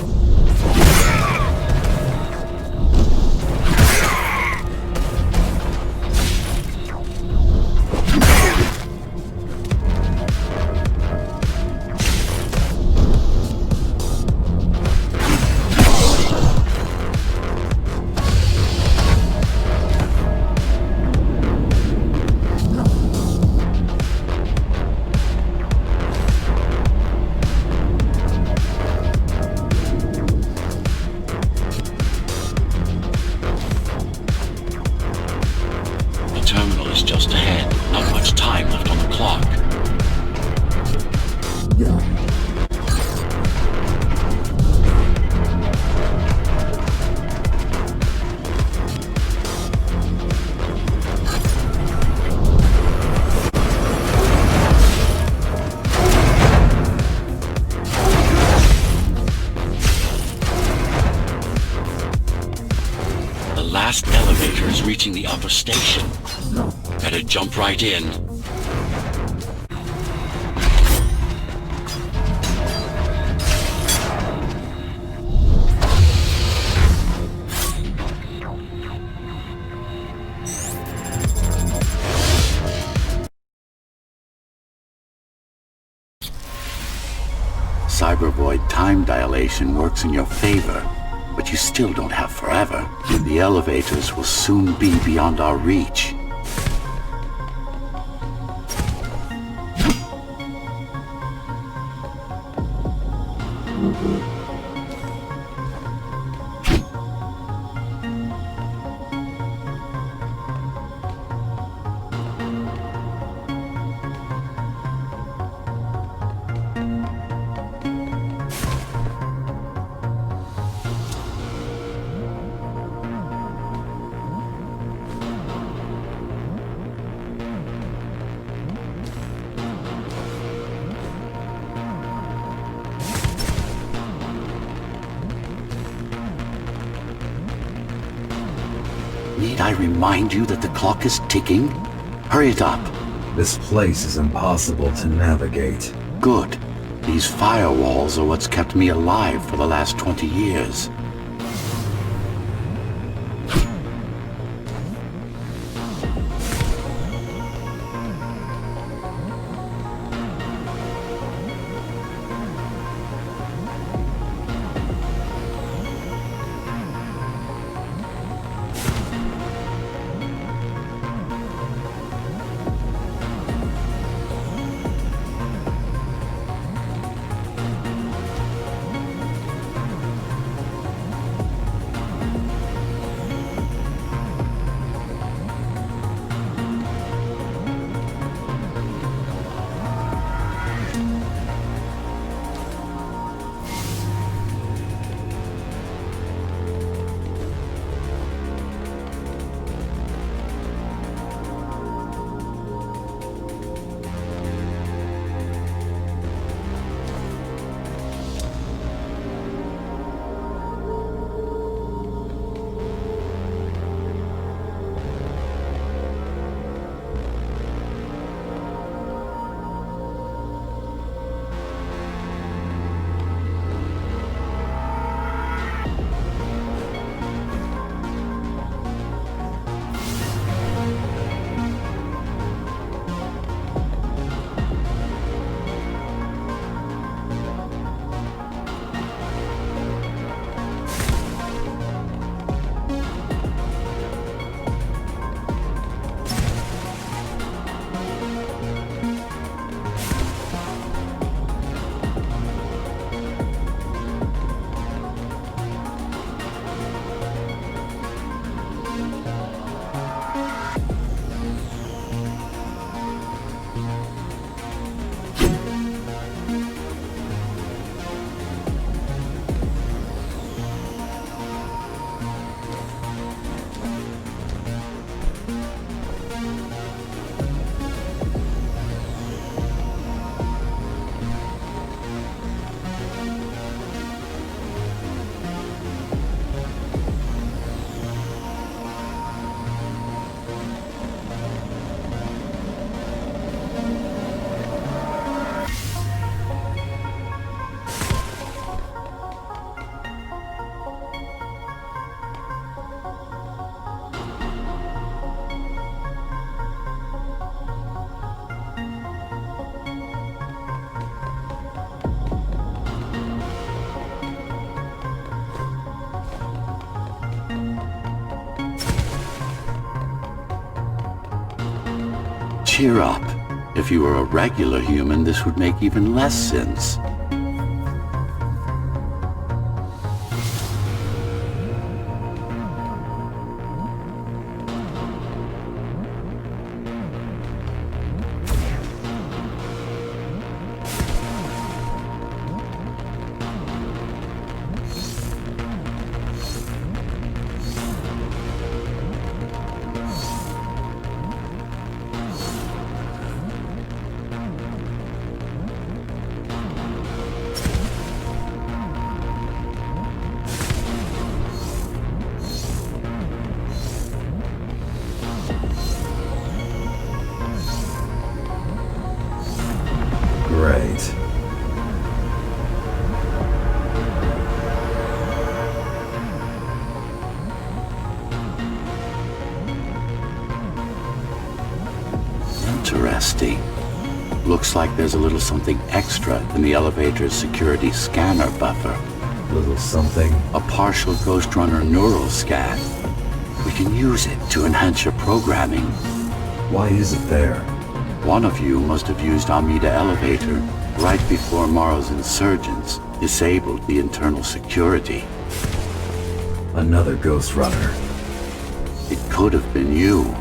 Just ahead. Not much time left on the clock. The last elevator is reaching the upper station. Better jump right in. Cybervoid time dilation works in your favor, but you still don't have forever. The elevators will soon be beyond our reach. I remind you that the clock is ticking? Hurry it up. This place is impossible to navigate. Good. These firewalls are what's kept me alive for the last 20 years. Cheer up. If you were a regular human, this would make even less sense. Great. Interesting. Looks like there's a little something extra in the elevator's security scanner buffer. Little something. A partial Ghostrunner neural scan. We can use it to enhance your programming. Why is it there? One of you must have used Amida elevator right before Morrow's insurgents disabled the internal security. Another Ghostrunner. It could have been you.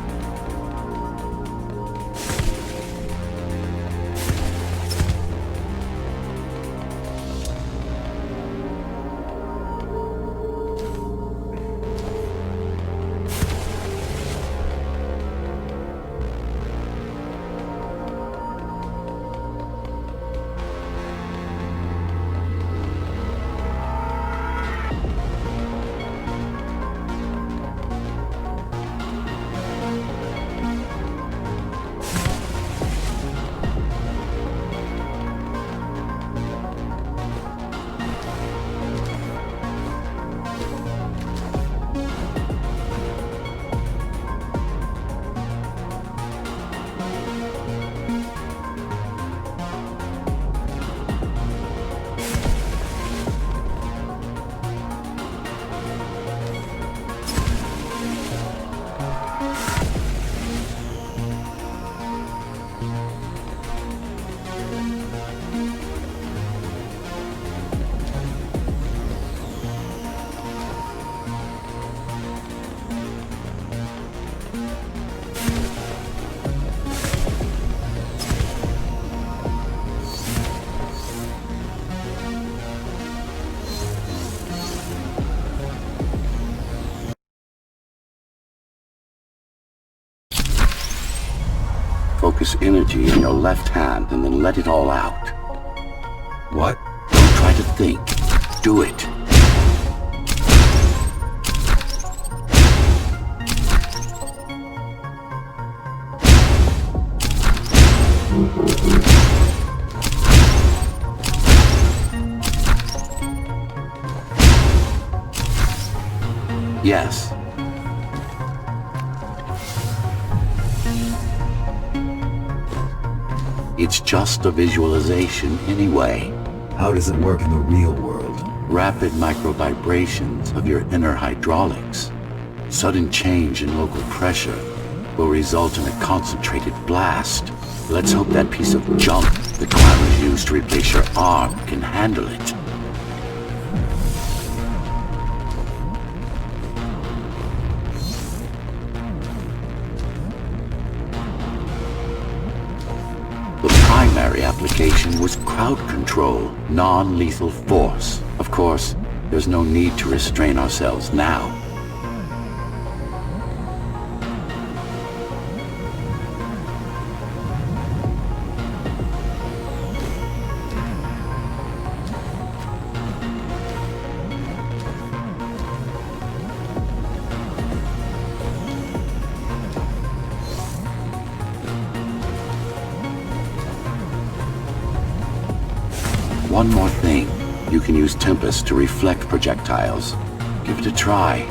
Focus energy in your left hand and then let it all out. What? Don't try to think. Do it. Yes. It's just a visualization anyway. How does it work in the real world? Rapid micro-vibrations of your inner hydraulics. Sudden change in local pressure will result in a concentrated blast. Let's hope that piece of junk the climbers used to replace your arm can handle it. The primary application was crowd control, non-lethal force. Of course, there's no need to restrain ourselves now. One more thing. You can use Tempest to reflect projectiles. Give it a try.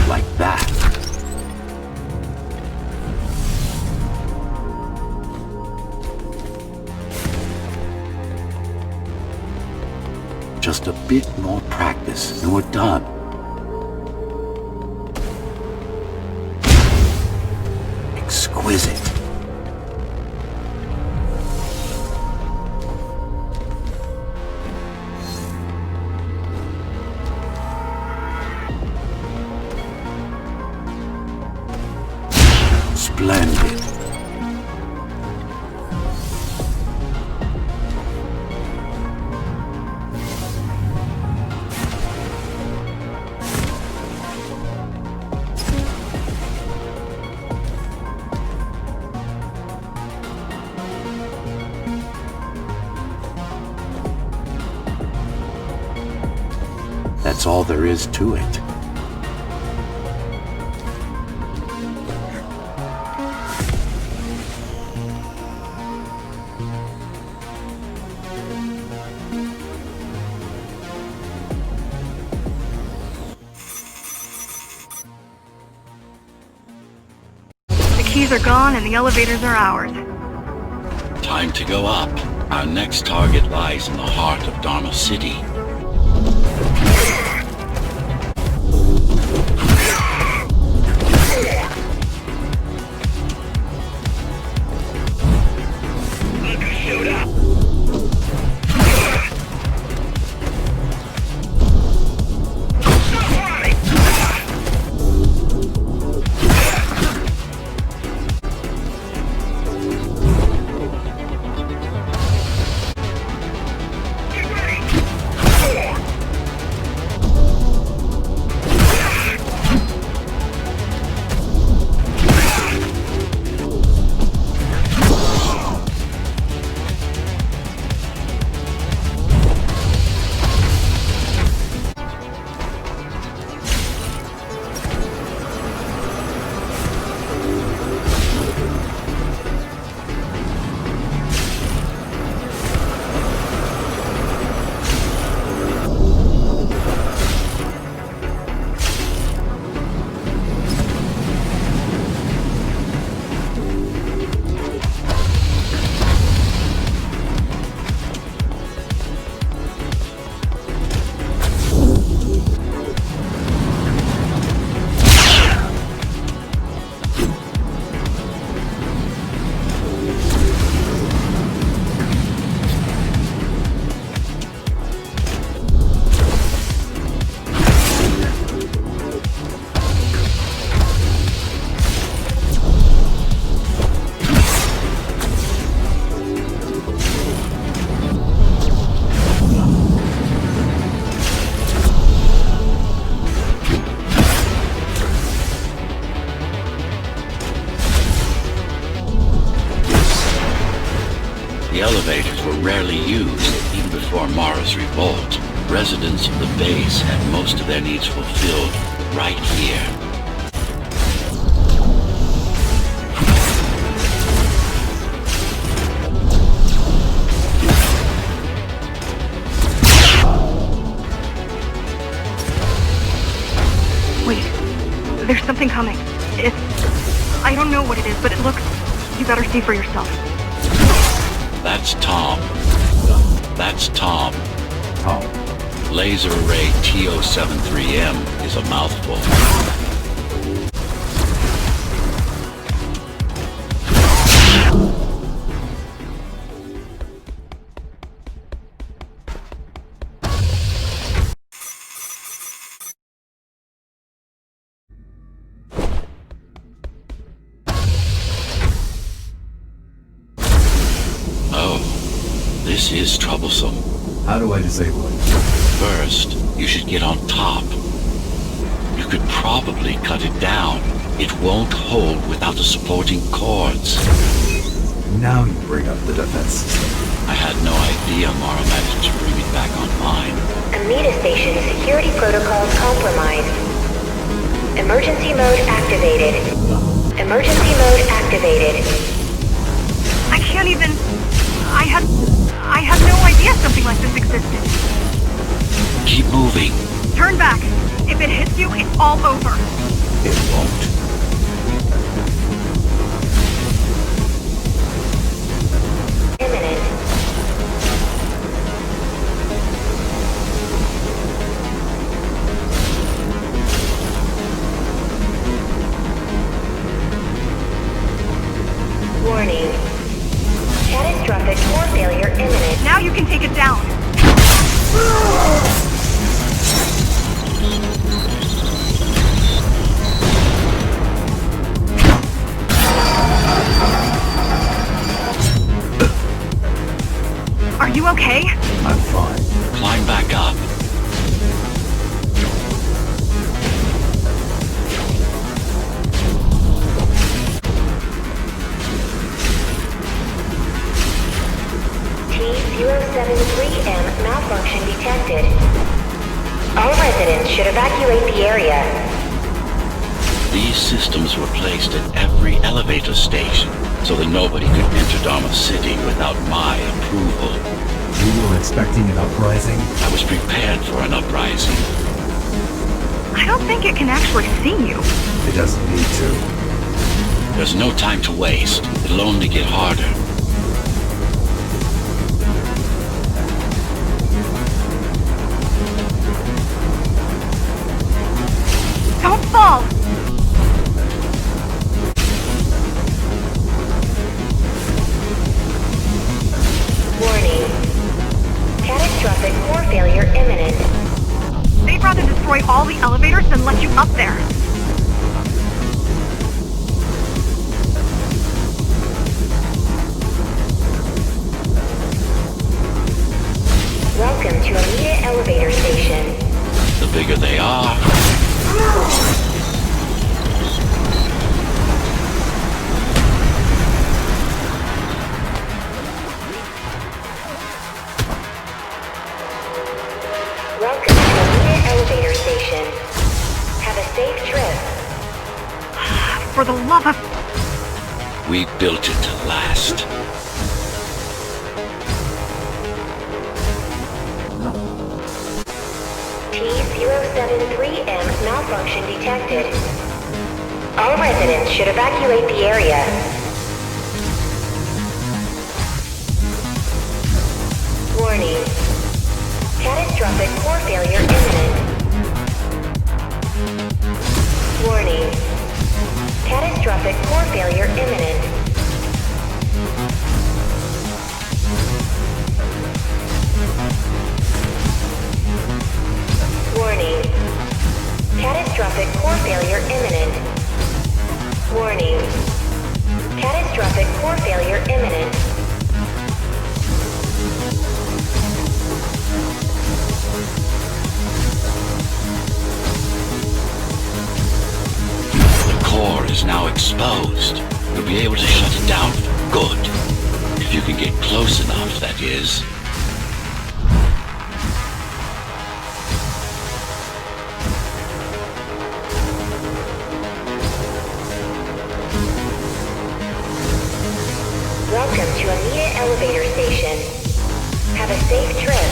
Like that. Just a bit more practice and we're done. Exquisite. Splendid. That's all there is to it. The keys are gone and the elevators are ours. Time to go up. Our next target lies in the heart of Dharma City. rarely used even before Mara's revolt. Residents of the base had most of their needs fulfilled right here. Wait, there's something coming. I don't know what it is, but it looks... You better see for yourself. That's Tom. That's Tom. Tom. Laser array TO73M is a mouthful. This is troublesome. How do I disable it? First, you should get on top. You could probably cut it down. It won't hold without the supporting cords. Now you bring up the defense system. I had no idea Mara managed to bring it back online. Amida Station security protocols compromised. Emergency mode activated. Emergency mode activated. I can't even... I had no idea something like this existed. Keep moving. Turn back. If it hits you, it's all over. It won't. Imminent. Warning. Catastrophic core failure imminent. Now you can take it down. Are you okay? I'm fine. Climb back up. T073M malfunction detected. All residents should evacuate the area. These systems were placed at every elevator station so that nobody could enter Dharma City without my approval. You were expecting an uprising? I was prepared for an uprising. I don't think it can actually see you. It doesn't need to. There's no time to waste. It'll only get harder. Don't fall! Warning. Catastrophic core failure imminent. They'd rather destroy all the elevators than let you up there. Welcome to Amida elevator station. The bigger they are, Welcome to Amida elevator station. Have a safe trip. For the love of... we built it to last. T073M malfunction detected. All residents should evacuate the area. Warning. Catastrophic core failure imminent. Warning. Catastrophic core failure imminent. Warning. Catastrophic core failure imminent. Warning. Catastrophic core failure imminent. The core is now exposed. You'll be able to shut it down for good. If If you can get close enough, that is. Welcome to Amida Elevator Station. Have a safe trip.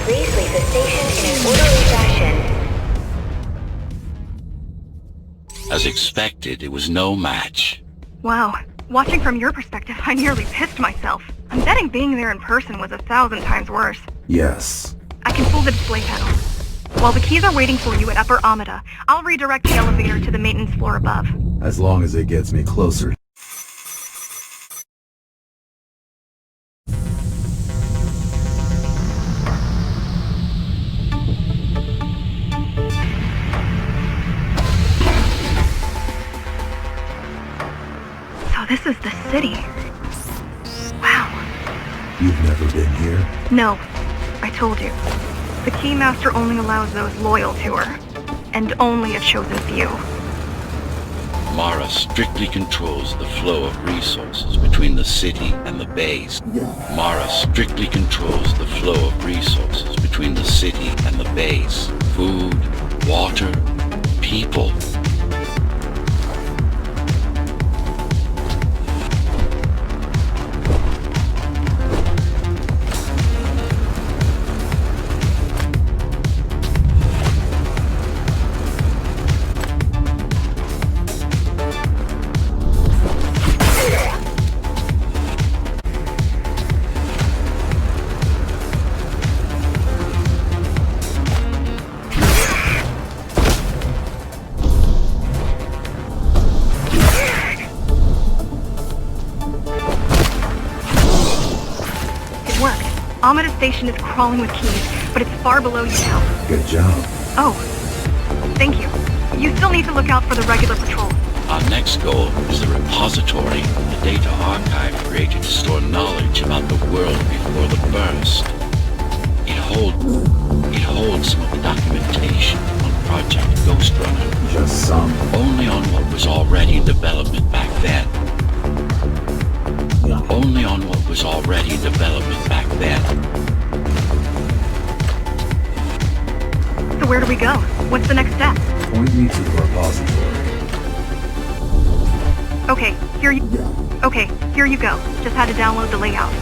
Please leave the station in an orderly fashion. As expected, it was no match. Wow. Watching from your perspective, I nearly pissed myself. I'm betting being there in person was 1,000 times worse. Yes. I can pull the display panel. While the keys are waiting for you at Upper Amida, I'll redirect the elevator to the maintenance floor above. As long as it gets me closer. So this is the city. Wow. You've never been here? No, I told you. The Keymaster only allows those loyal to her, and only a chosen few. Mara strictly controls the flow of resources between the city and the base. Mara strictly controls the flow of resources between the city and the base. Food, water, people. Amida Station is crawling with keys, but it's far below you now. Good job. Oh, thank you. You still need to look out for the regular patrol. Our next goal is the repository, the data archive created to store knowledge about the world before the burst. It holds some of the documentation on Project Ghostrunner. Just some. Only on what was already in development back then. Only on what was already in development back then. So where do we go? What's the next step? Point me to the repository. Okay, here you go. Just had to download the layout.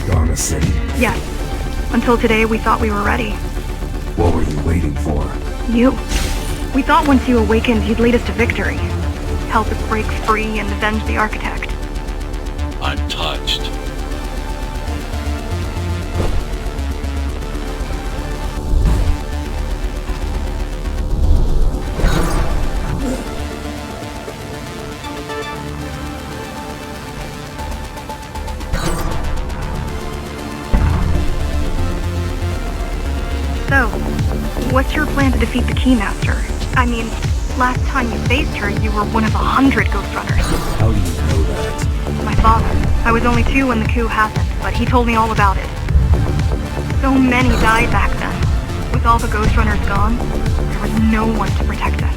Dharma City? Yes. Until today, we thought we were ready. What were you waiting for? You. We thought once you awakened, you'd lead us to victory. Help us break free and avenge the Architect. I'm touched. So, what's your plan to defeat the Keymaster? I mean, last time you faced her, you were one of 100 Ghostrunners. How do you know that? My father. I was only 2 when the coup happened, but he told me all about it. So many died back then. With all the Ghostrunners gone, there was no one to protect us.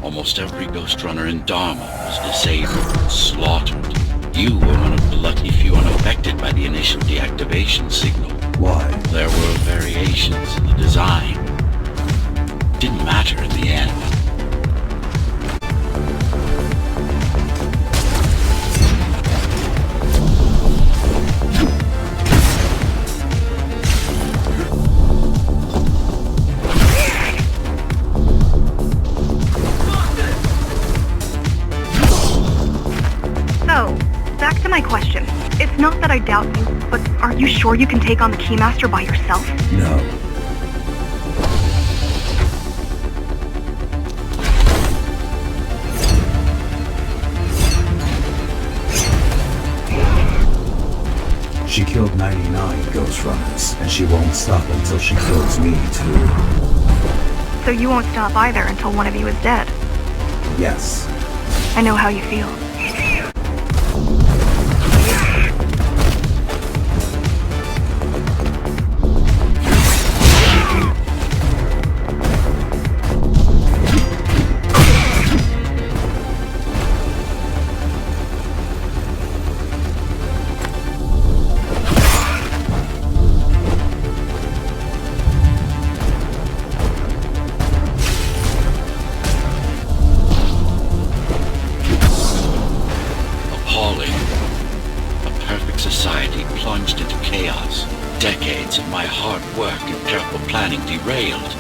Almost every Ghostrunner in Dharma was disabled, slaughtered. You were one of the lucky few unaffected by the initial deactivation signal. Why? There were variations in the design. Didn't matter in the end. So, back to my question. It's not that I doubt you, but are you sure you can take on the Keymaster by yourself? No. She killed 99 Ghostrunners, and she won't stop until she kills me too. So you won't stop either until one of you is dead. Yes. I know how you feel. Society plunged into chaos. Decades of my hard work and careful planning derailed.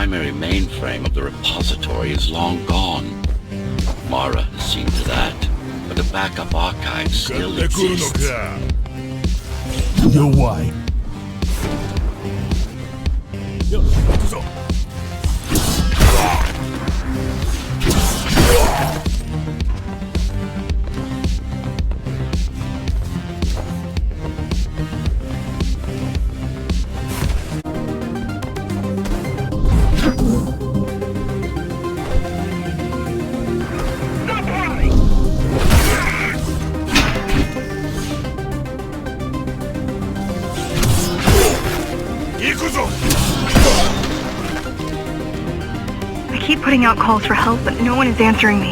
primary mainframe of the repository is long gone. Mara has seen to that, but the backup archive still exists. Why? I keep putting out calls for help, but no one is answering me.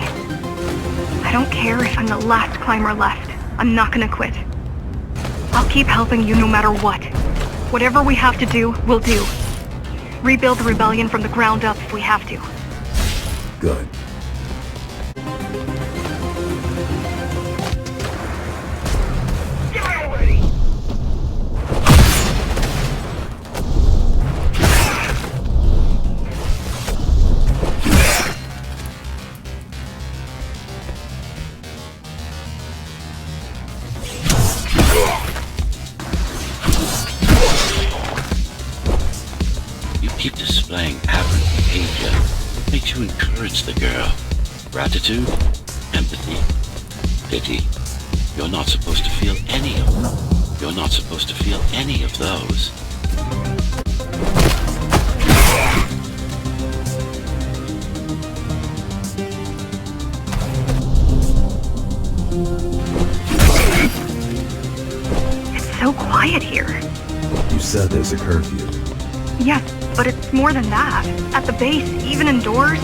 I don't care if I'm the last climber left. I'm not gonna quit. I'll keep helping you no matter what. Whatever we have to do, we'll do. Rebuild the rebellion from the ground up if we have to. Good. Die already! You keep displaying aberrant behavior. What makes you encourage the girl? Gratitude? Empathy? Pity? You're not supposed to feel any of them. You're not supposed to feel any of those. It's so quiet here. You said there's a curfew. Yes, but it's more than that. At the base, even indoors,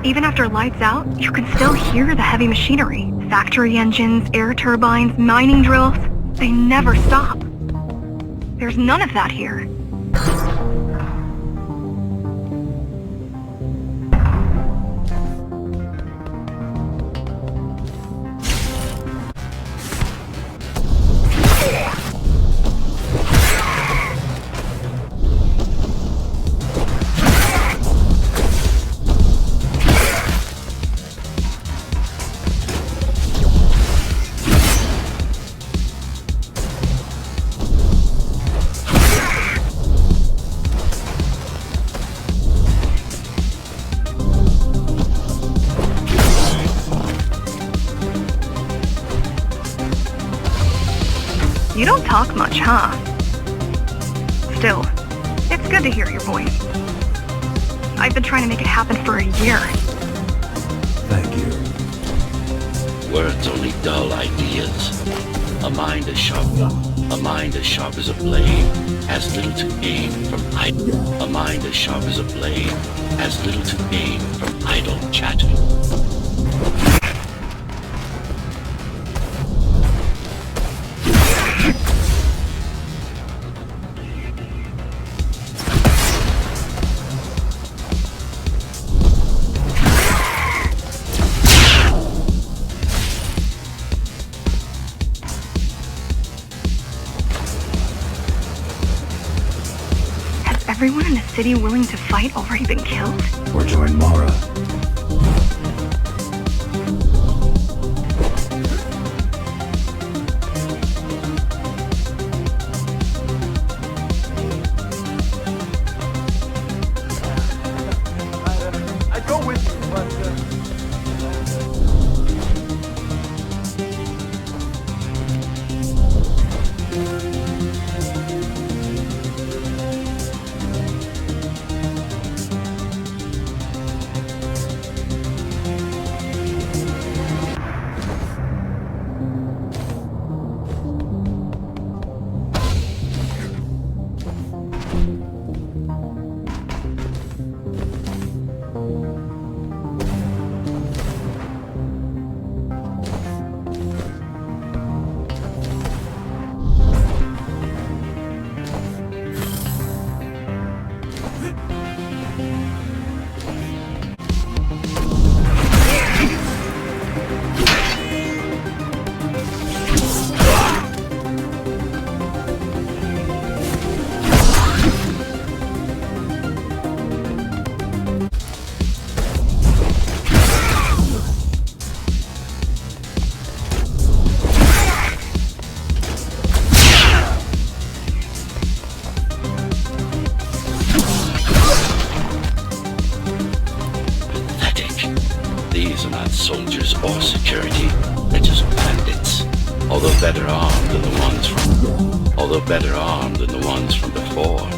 even after lights out, you can still hear the heavy machinery. Factory engines, air turbines, mining drills. They never stop. There's none of that here. You don't talk much, huh? Still, it's good to hear your voice. I've been trying to make it happen for a year. Thank you. Words only dull ideas. A mind as sharp as a blade has little to gain from idle. A mind as sharp as a blade has little to gain from idle chatting. Everyone in the city willing to fight already been killed? Or join Mara. I'd go with you, but... These are not soldiers or security. They're just bandits. Although better armed than the ones from before.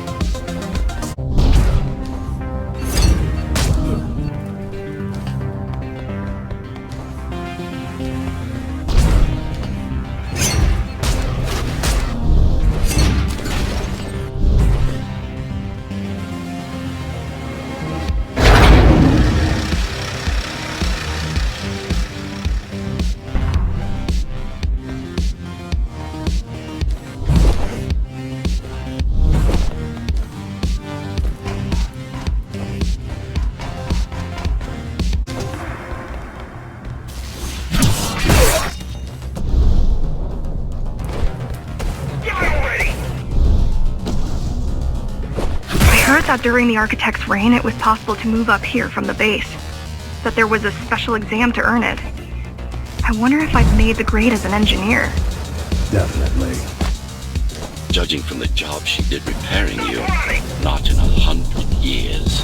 That during the Architect's reign, it was possible to move up here from the base. That there was a special exam to earn it. I wonder if I've made the grade as an engineer. Definitely. Judging from the job she did repairing you, not in 100 years.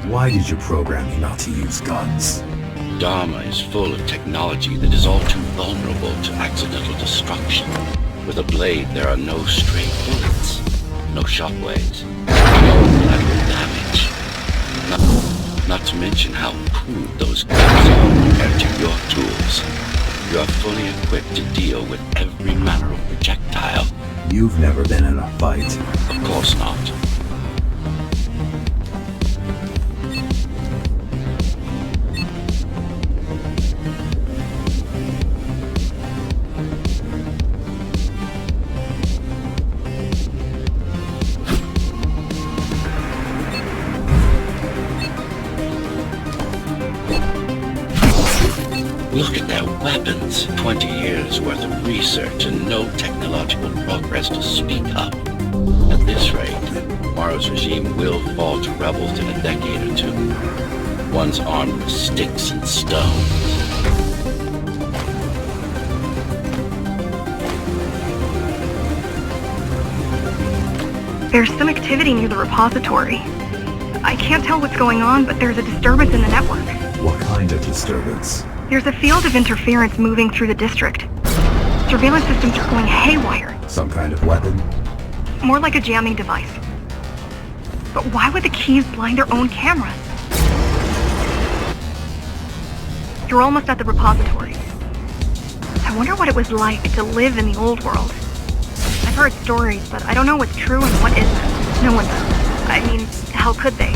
Why did you program me not to use guns? Dharma is full of technology that is all too vulnerable to accidental destruction. With a blade, there are no stray bullets, no shockwaves, no collateral damage. Not to mention how crude those guns are compared to your tools. You are fully equipped to deal with every manner of projectile. You've never been in a fight. Of course not. Look at their weapons. 20 years worth of research and no technological progress to speak of. At this rate, tomorrow's regime will fall to rebels in a decade or two. Ones armed with sticks and stones. There's some activity near the repository. I can't tell what's going on, but there's a disturbance in the network. What kind of disturbance? There's a field of interference moving through the district. Surveillance systems are going haywire. Some kind of weapon? More like a jamming device. But why would the keys blind their own cameras? You're almost at the repository. I wonder what it was like to live in the old world. I've heard stories, but I don't know what's true and what isn't. No one does. I mean, how could they?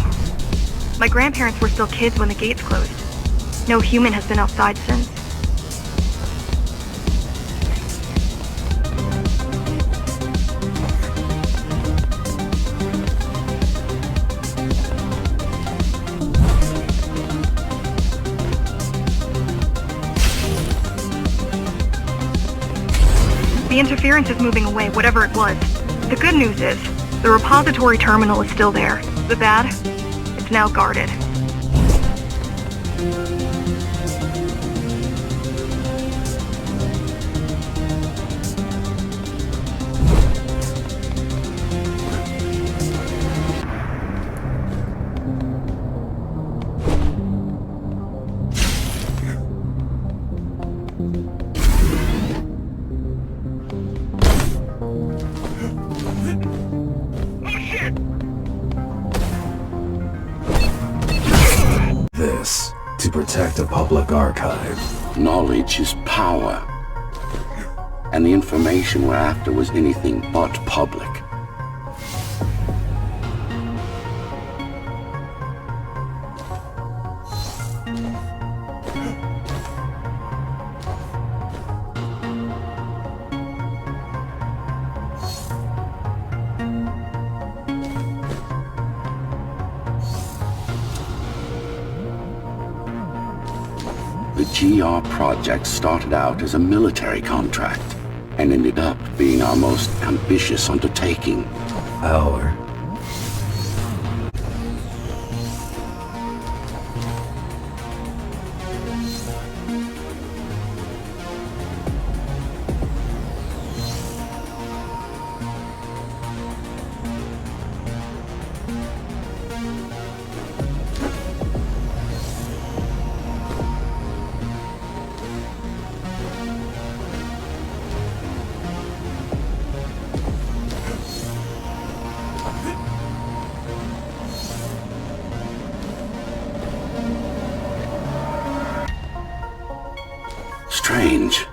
My grandparents were still kids when the gates closed. No human has been outside since. The interference is moving away, whatever it was. The good news is, the repository terminal is still there. The bad? It's now guarded. This, to protect a public archive. Knowledge is power. And the information we're after was anything but public. The GR project started out as a military contract and ended up being our most ambitious undertaking. Our? Strange.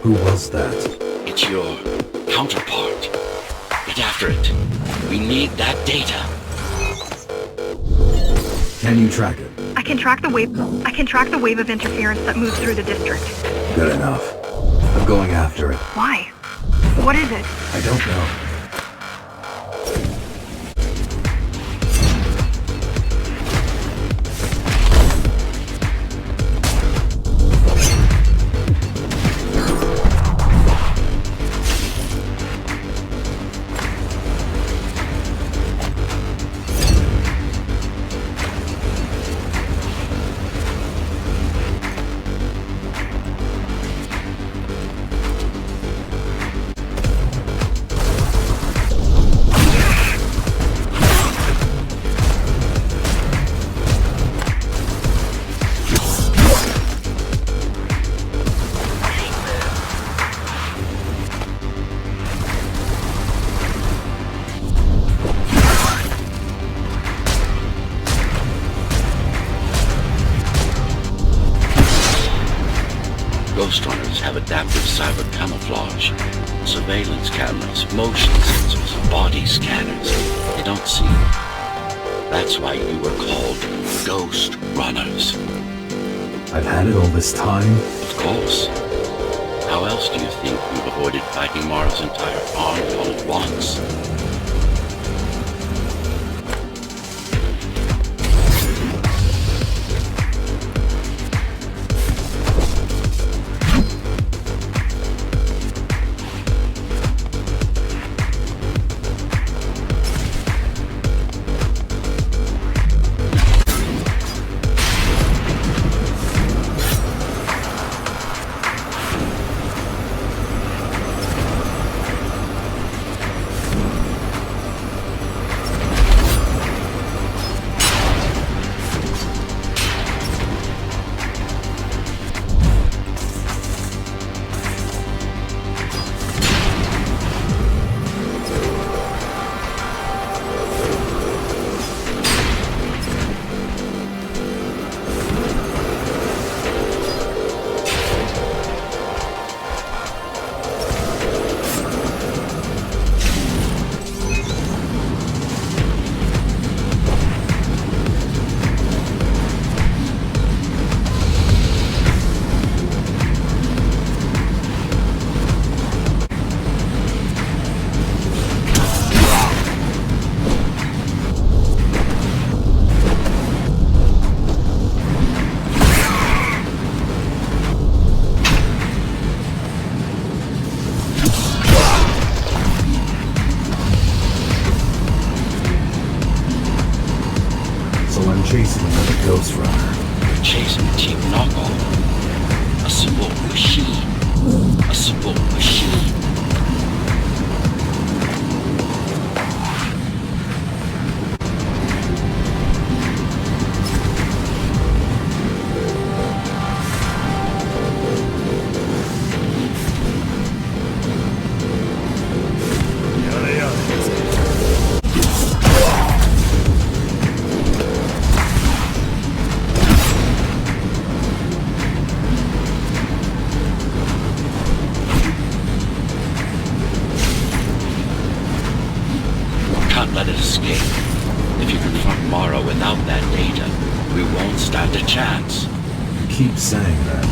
Who was that? It's your counterpart. Get after it. We need that data. Can you track it? I can track the wave of interference that moves through the district. Good enough. I'm going after it. Why? What is it? I don't know. Ghostrunners have adaptive cyber camouflage, surveillance cameras, motion sensors, body scanners. They don't see. That's why you were called Ghostrunners. I've had it all this time. Of course. How else do you think we've avoided fighting Mara's entire army all at once? Chasing another Ghostrunner. You're chasing a cheap knockoff. A simple machine. A simple machine. Can't let it escape. If you confront Mara without that data, we won't stand a chance. You keep saying that.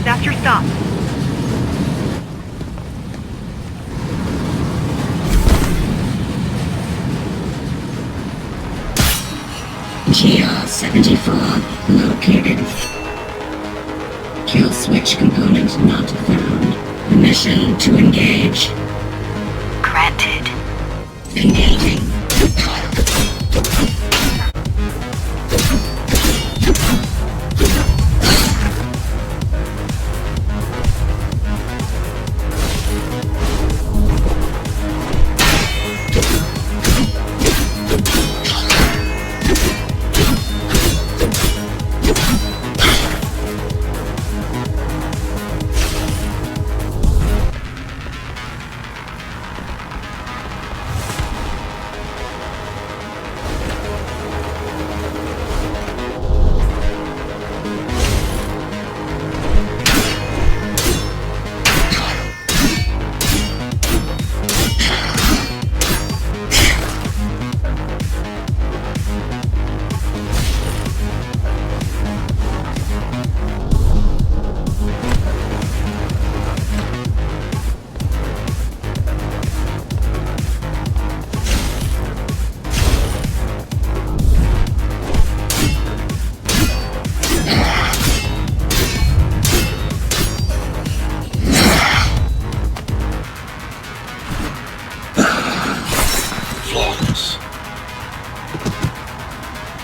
That's your stop. GR-74 located. Kill switch component not found. Mission to engage. Granted. Engaging.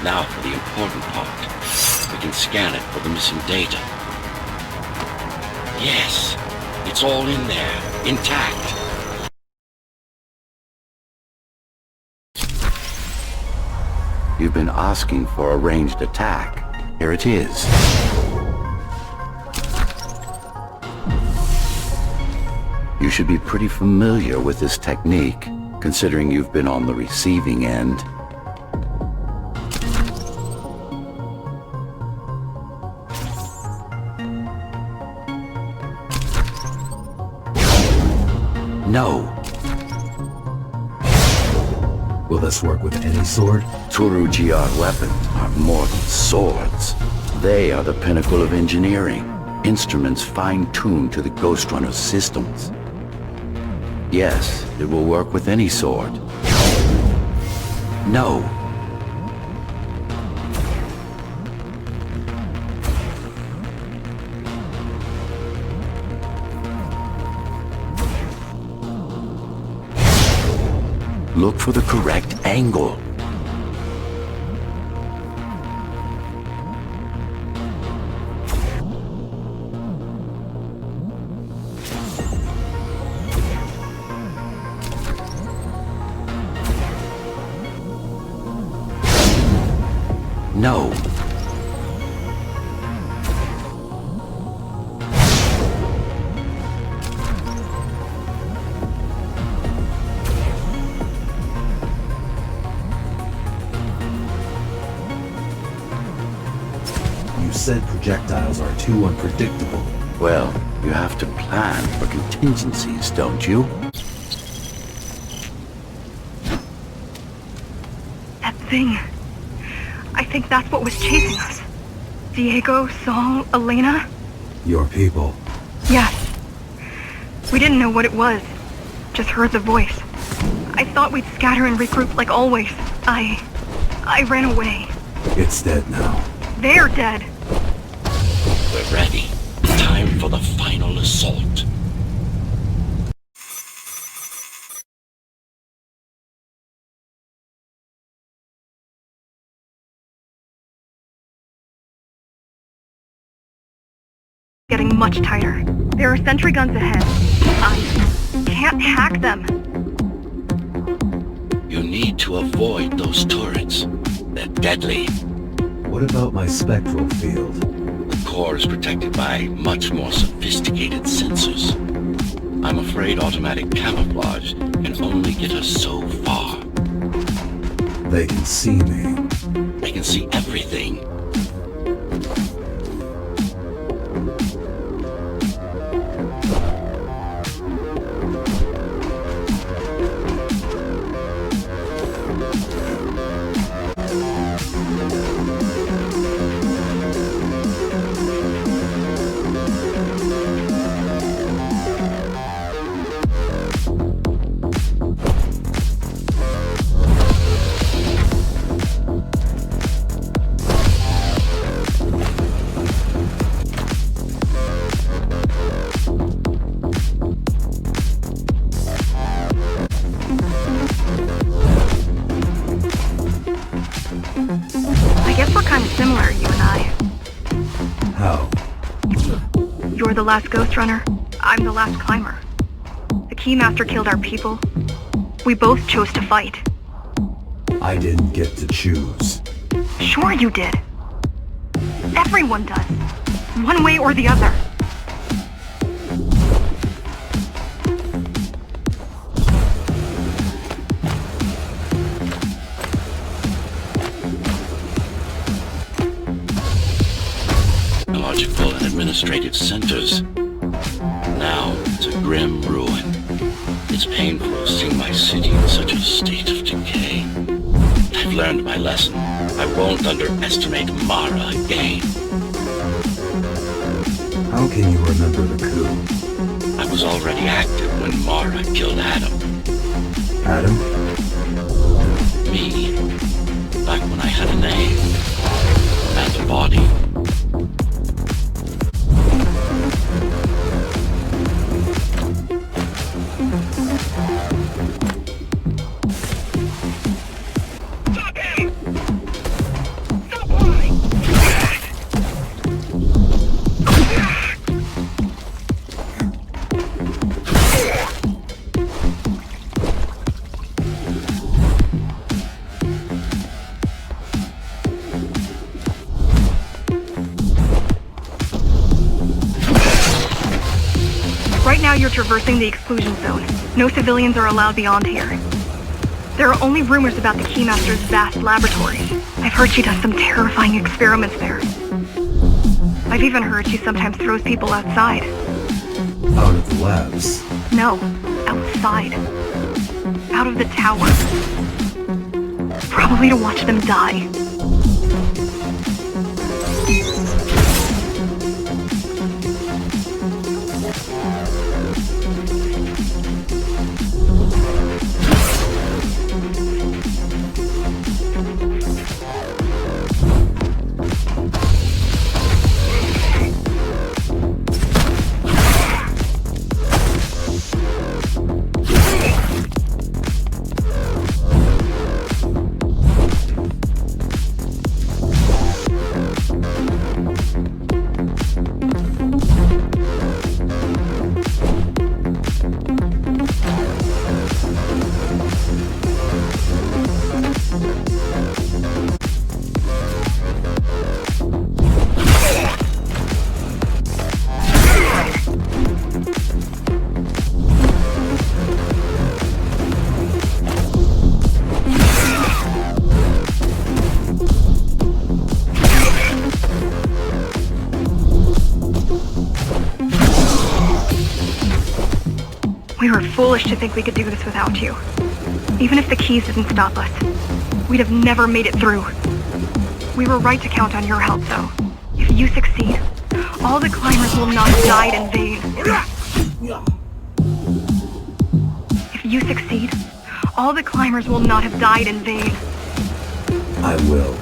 Now for the important part. We can scan it for the missing data. Yes, it's all in there, intact. You've been asking for a ranged attack. Here it is. You should be pretty familiar with this technique, considering you've been on the receiving end. No. Will this work with any sword? Turu GR weapons are more than swords. They are the pinnacle of engineering. Instruments fine-tuned to the Ghostrunner systems. Yes, it will work with any sword. No. Look for the correct angle. No. You said projectiles are too unpredictable. Well, you have to plan for contingencies, don't you? That thing. I think that's what was chasing us. Diego, Saul, Elena? Your people. Yes. We didn't know what it was. Just heard the voice. I thought we'd scatter and regroup like always. I ran away. It's dead now. They're dead. We're ready. Time for the final assault. Getting much tighter. There are sentry guns ahead. I can't hack them. You need to avoid those turrets. They're deadly. What about my spectral field? The core is protected by much more sophisticated sensors. I'm afraid automatic camouflage can only get us so far. They can see me. They can see everything. You're the last Ghostrunner. I'm the last climber. The Keymaster killed our people. We both chose to fight. I didn't get to choose. Sure you did. Everyone does. One way or the other. Logical and administrative centers. Now it's a grim ruin. It's painful seeing my city in such a state of decay. I've learned my lesson. I won't underestimate Mara again. How can you remember the coup? I was already active when Mara killed Adam. Adam? Me. Back when I had a name. And a body. Right now you're traversing the exclusion zone. No civilians are allowed beyond here. There are only rumors about the Keymaster's vast laboratories. I've heard she does some terrifying experiments there. I've even heard she sometimes throws people outside. Out of the labs. No, outside. Out of the tower. Probably to watch them die. We were foolish to think we could do this without you. Even if the keys didn't stop us, we'd have never made it through. We were right to count on your help, though. If you succeed, all the climbers will not have died in vain. If you succeed, all the climbers will not have died in vain. I will.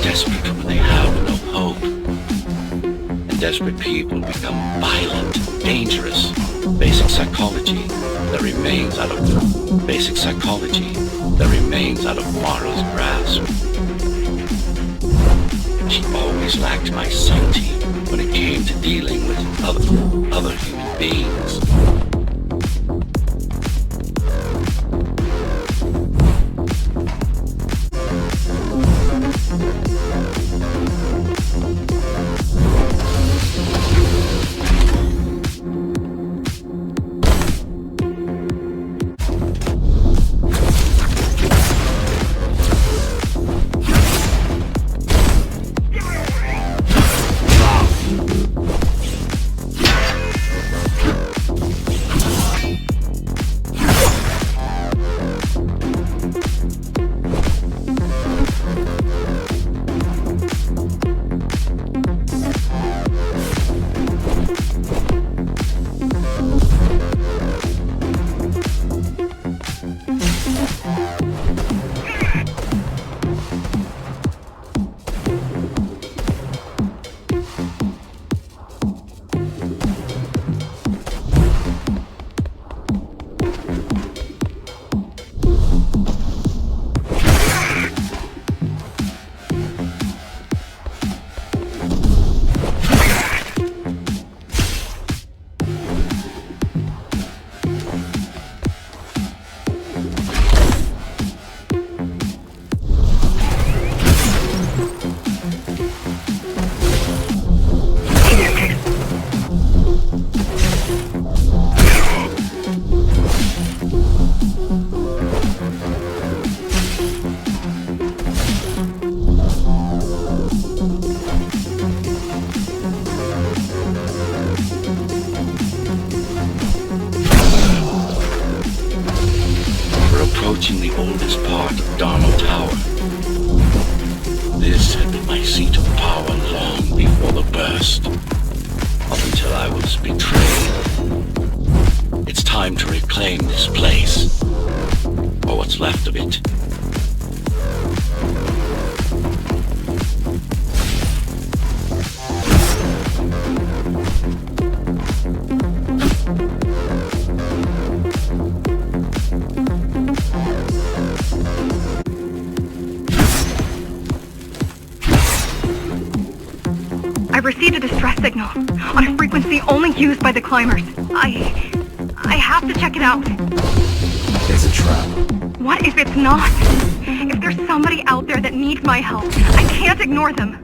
Desperate when they have no hope. And desperate people become violent, dangerous. Basic psychology that remains out of basic psychology that remains out of Mara's grasp. She always lacked my sanity when it came to dealing with other human beings. This had been my seat of power long before the burst. Up until I was betrayed. It's time to reclaim this place. Or what's left of it. I received a distress signal on a frequency only used by the climbers. I have to check it out. It's a trap. What if it's not? If there's somebody out there that needs my help, I can't ignore them.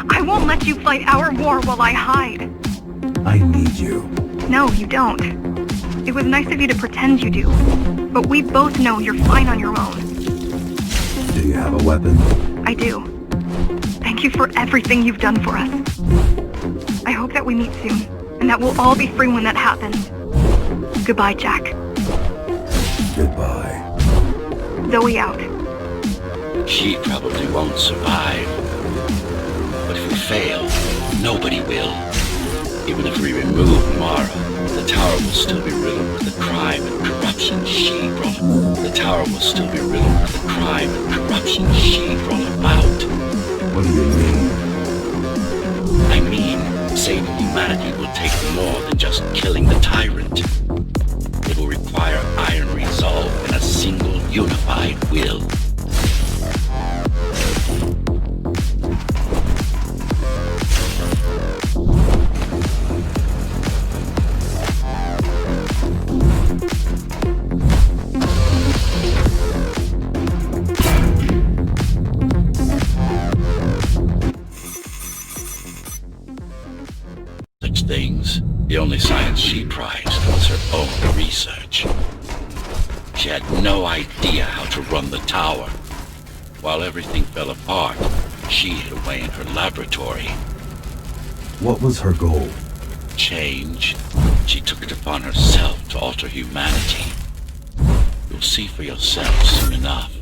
I won't let you fight our war while I hide. I need you. No, you don't. It was nice of you to pretend you do. But we both know you're fine on your own. Do you have a weapon? I do. Thank you for everything you've done for us. I hope that we meet soon, and that we'll all be free when that happens. Goodbye, Jack. Goodbye. Zoe out. She probably won't survive. But if we fail, nobody will. Even if we remove Mara, the tower will still be riddled with the crime and corruption she brought. The tower will still be riddled with the crime and corruption she brought about. What do you mean? I mean, saving humanity will take more than just killing the tyrant. It will require iron resolve and a single unified will. Such things, the only science she prized was her own research. She had no idea how to run the tower. While everything fell apart, she hid away in her laboratory. What was her goal? Change. She took it upon herself to alter humanity. You'll see for yourself soon enough.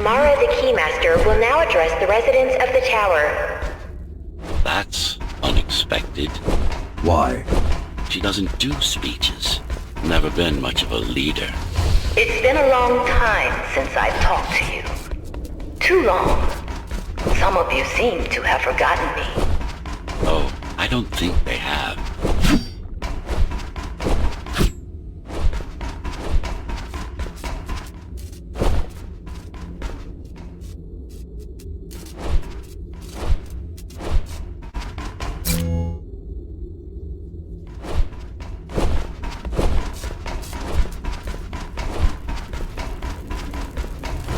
Mara the Keymaster will now address the residents of the tower. That's unexpected. Why? She doesn't do speeches. Never been much of a leader. It's been a long time since I've talked to you. Too long. Some of you seem to have forgotten me. Oh, I don't think they have.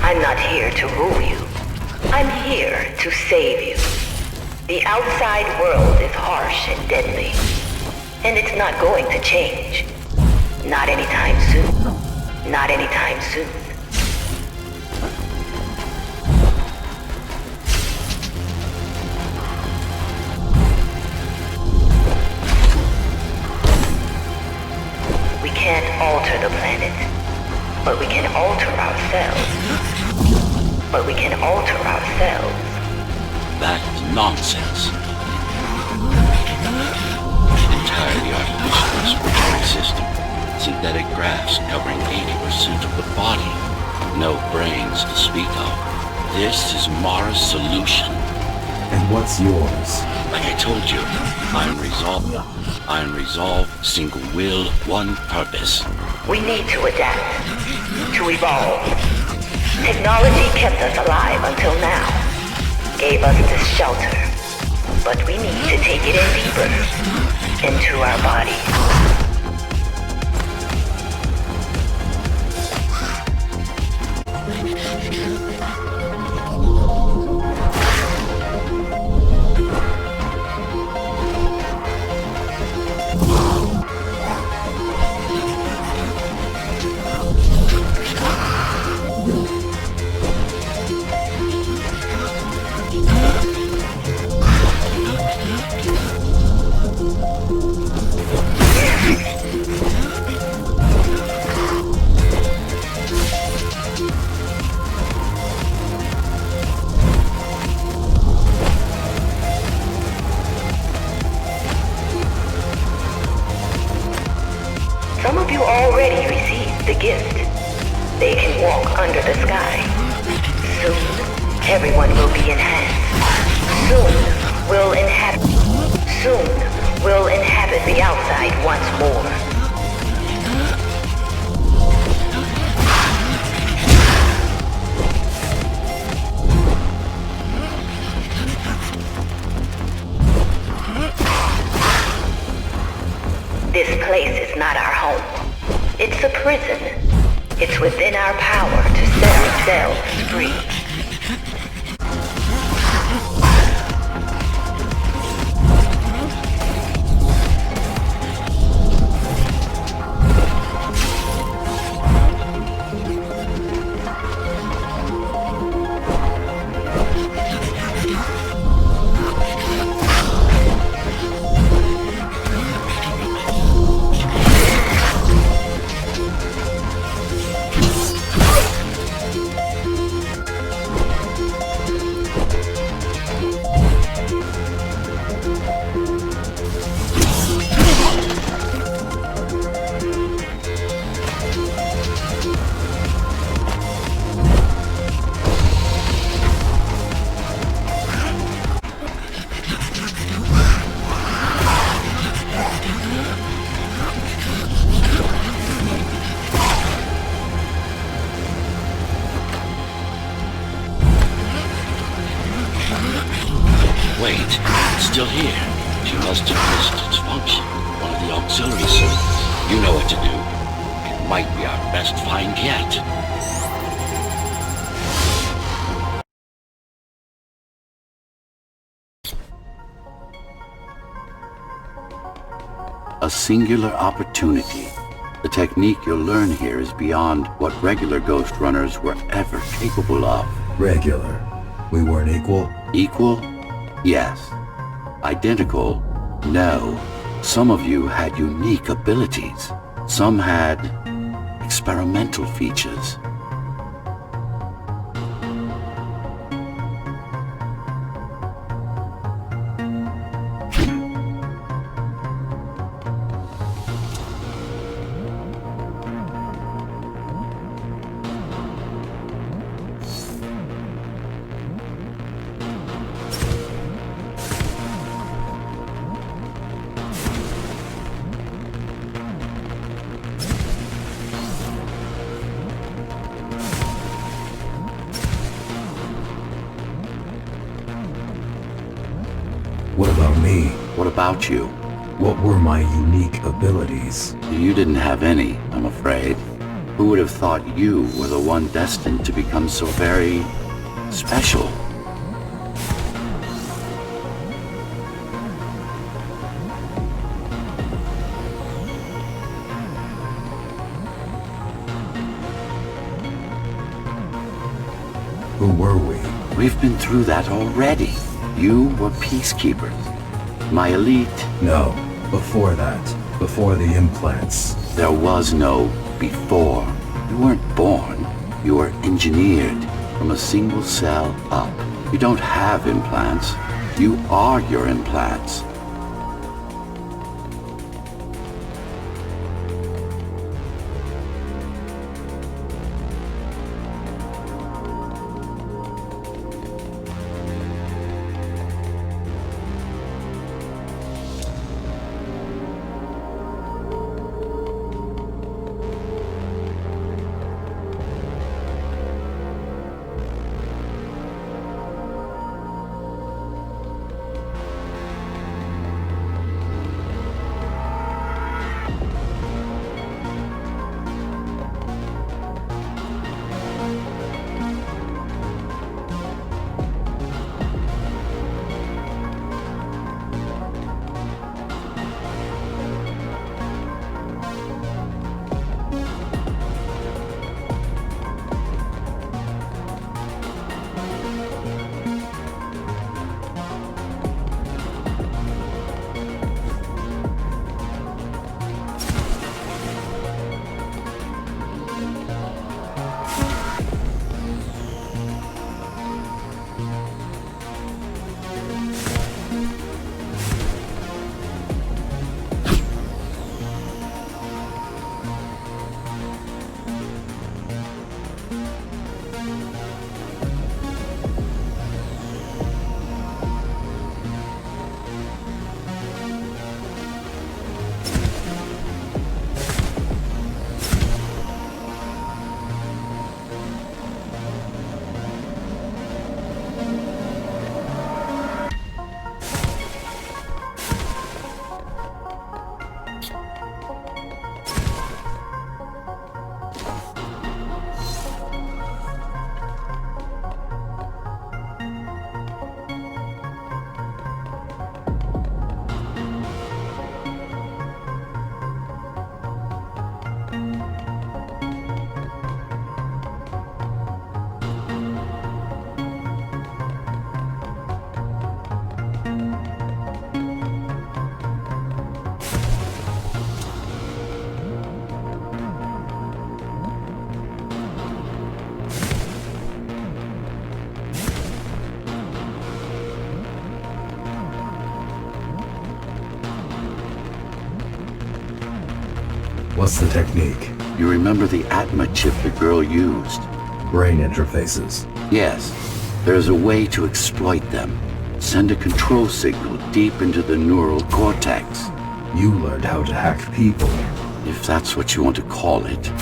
I'm not here to rule you. I'm here to save you. The outside world is harsh and deadly. And it's not going to change. Not anytime soon. Not anytime soon. We can't alter the planet, but we can alter ourselves. But we can alter ourselves. That's nonsense. Entirely artificial respiratory system. Synthetic grafts covering 80% of the body. No brains to speak of. This is Mara's solution. And what's yours? Like I told you, Iron Resolve. Iron Resolve, single will, one purpose. We need to adapt. To evolve. Technology kept us alive until now. Gave us this shelter. But we need to take it in deeper. Into our bodies. Some of you already received the gift. They can walk under the sky. Soon, everyone will be enhanced. Soon, we'll inhabit the outside once more. This place is not our home. It's a prison. It's within our power to set ourselves free. Wait, it's still here. She must have missed its function. One of the auxiliary systems. You know what to do. It might be our best find yet. A singular opportunity. The technique you'll learn here is beyond what regular Ghostrunners were ever capable of. Regular. We weren't equal? Equal? Yes. Identical? No. Some of you had unique abilities. Some had experimental features. What about me? What about you? What were my unique abilities? You didn't have any, I'm afraid. Who would have thought you were the one destined to become so very special? Who were we? We've been through that already. You were peacekeepers. My elite. No, before that. Before the implants. There was no before. You weren't born. You were engineered from a single cell up. You don't have implants. You are your implants. What's the technique? You remember the Atma chip the girl used? Brain interfaces. Yes. There's a way to exploit them. Send a control signal deep into the neural cortex. You learned how to hack people. If that's what you want to call it.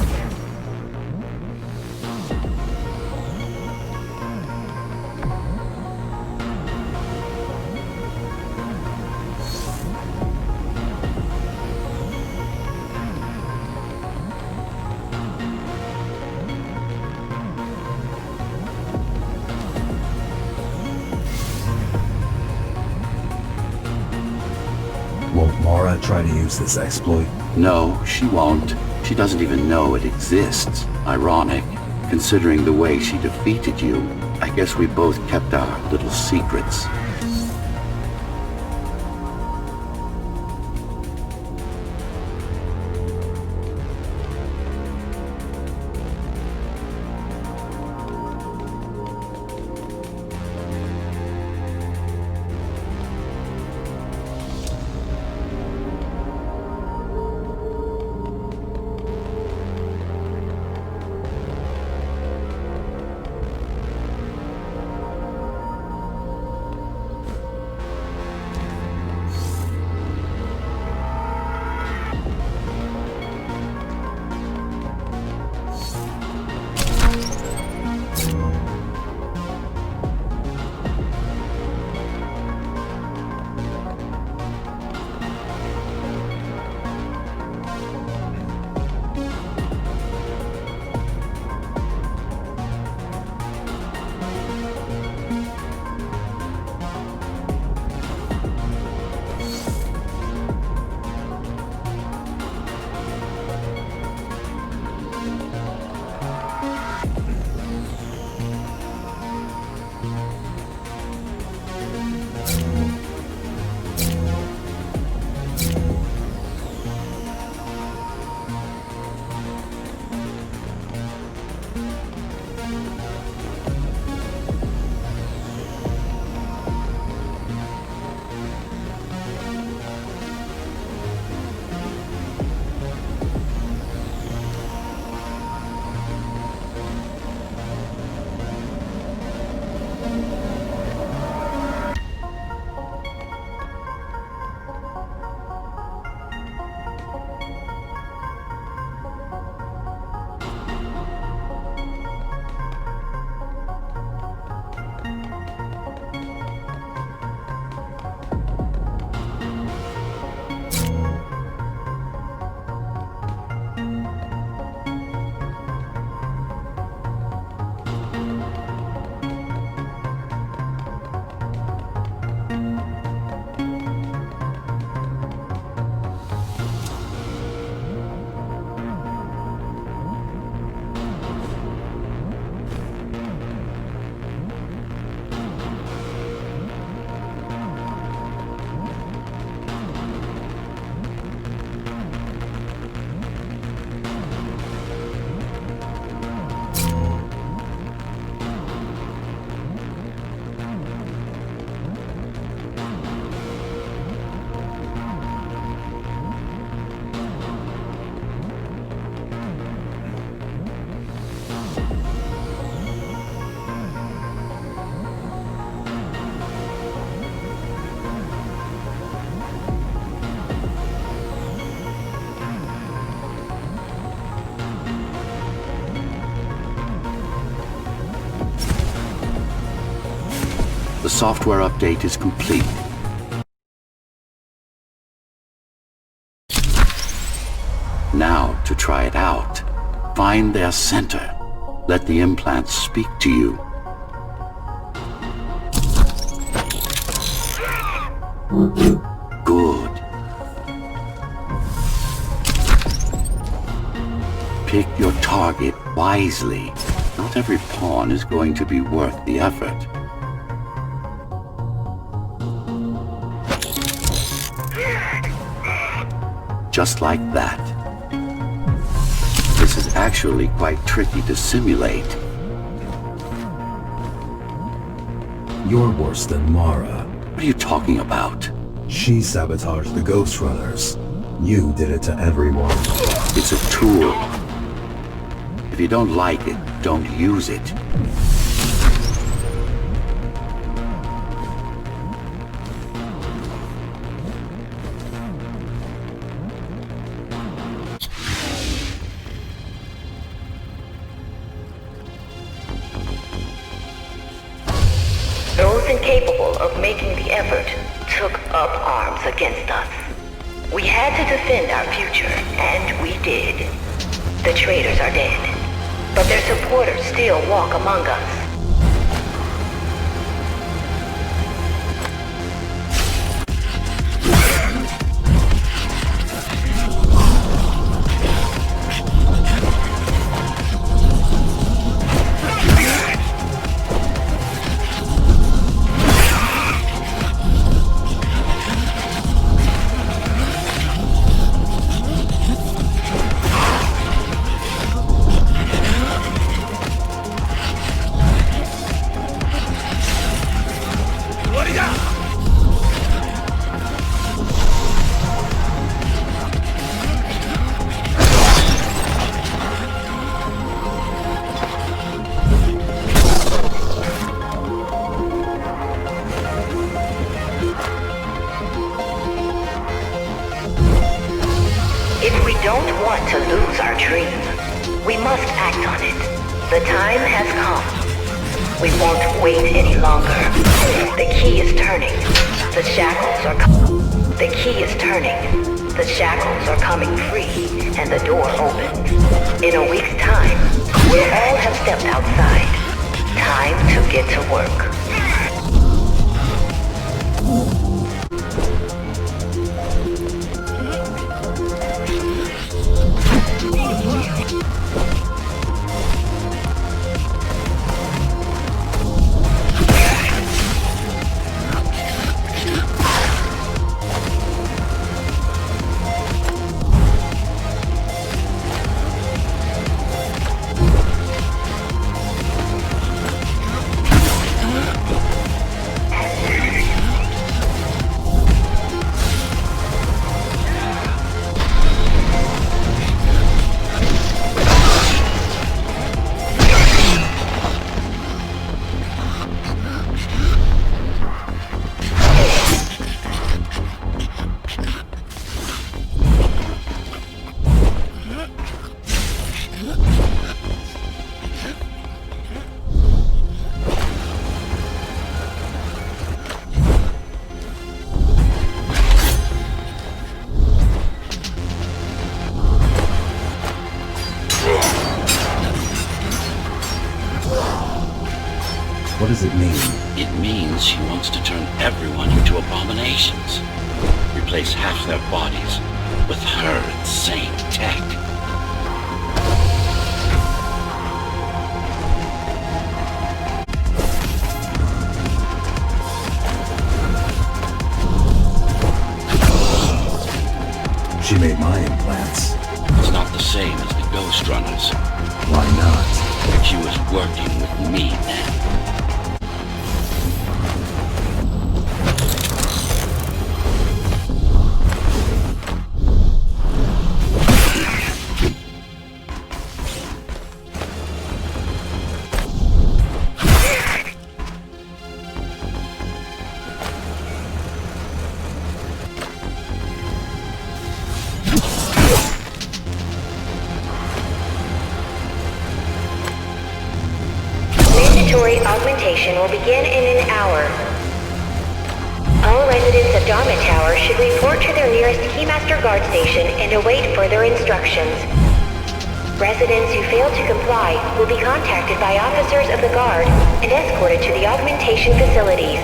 Won't Mara try to use this exploit? No, she won't. She doesn't even know it exists. Ironic, considering the way she defeated you. I guess we both kept our little secrets. The software update is complete. Now, to try it out, find their center. Let the implants speak to you. Good. Pick your target wisely. Not every pawn is going to be worth the effort. Just like that. This is actually quite tricky to simulate. You're worse than Mara. What are you talking about? She sabotaged the Ghostrunners. You did it to everyone. It's a tool. If you don't like it, don't use it. Those incapable of making the effort took up arms against us. We had to defend our future, and we did. The traitors are dead, but their supporters still walk among us. If we don't want to lose our dream, we must act on it. The time has come. We won't wait any longer. The key is turning. The shackles are The key is turning. The shackles are coming free, and the door opens. In a week's time, we'll all have stepped outside. Time to get to work. What does it mean? It means she wants to turn everyone into abominations. Replace half their bodies with her insane tech. She made my implants. It's not the same as the Ghostrunners. Why not? She was working with me then. Mandatory augmentation will begin in an hour. All residents of Dharma Tower should report to their nearest Keymaster guard station and await further instructions. Residents who fail to comply will be contacted by officers of the guard and escorted to the augmentation facilities.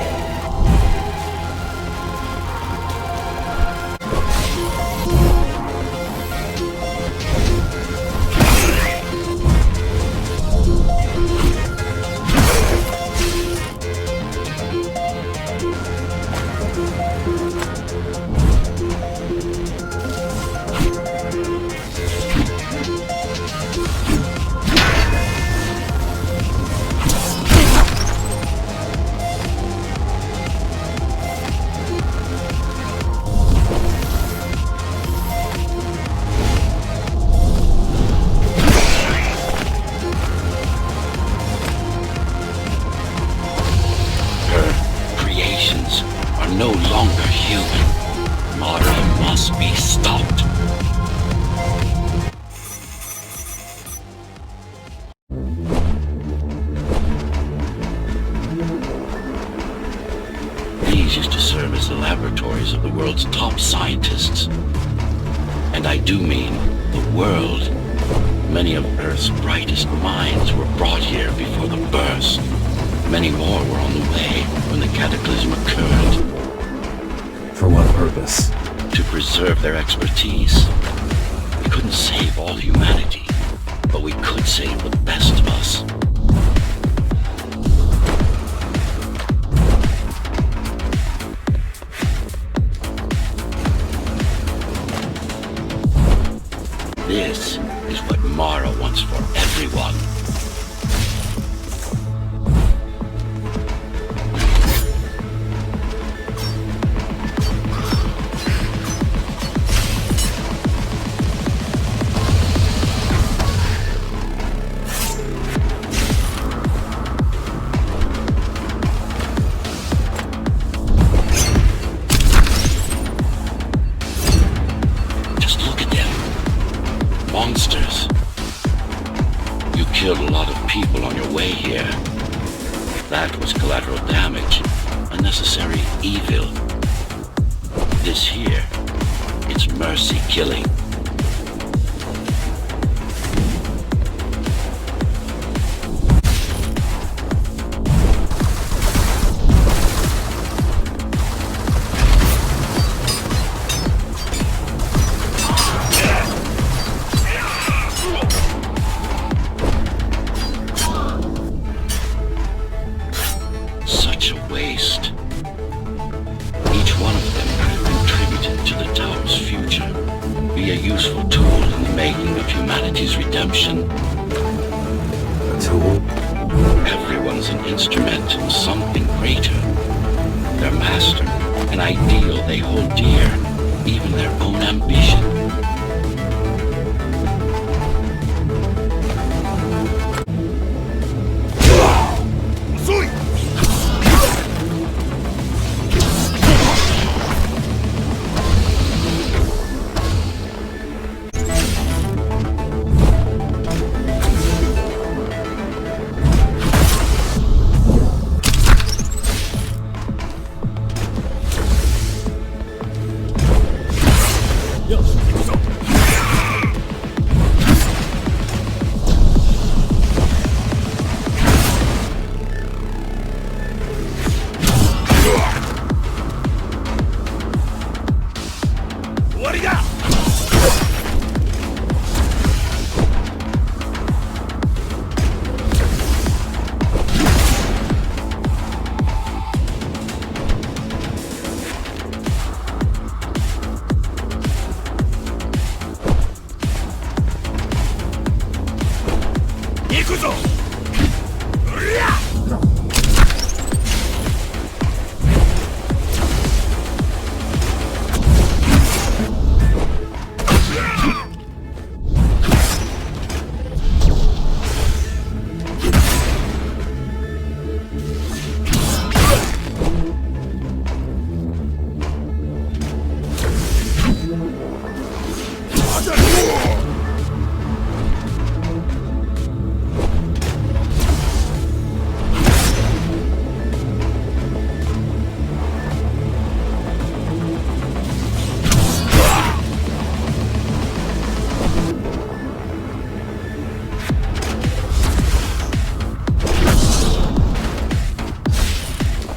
must be stopped. These used to serve as the laboratories of the world's top scientists. And I do mean the world. Many of Earth's brightest minds were brought here before the burst. Many more were on the way when the cataclysm occurred. For what purpose? To preserve their expertise. We couldn't save all humanity, but we could save the best of us. This is what Mara wants for everyone. Just look at them. Monsters. You killed a lot of people on your way here. That was collateral damage, unnecessary evil. This here, it's mercy killing. Such a waste. Each one of them could have contributed to the tower's future. Be a useful tool in the making of humanity's redemption. A tool? Everyone's an instrument in something greater. Their master, an ideal they hold dear, even their own ambition.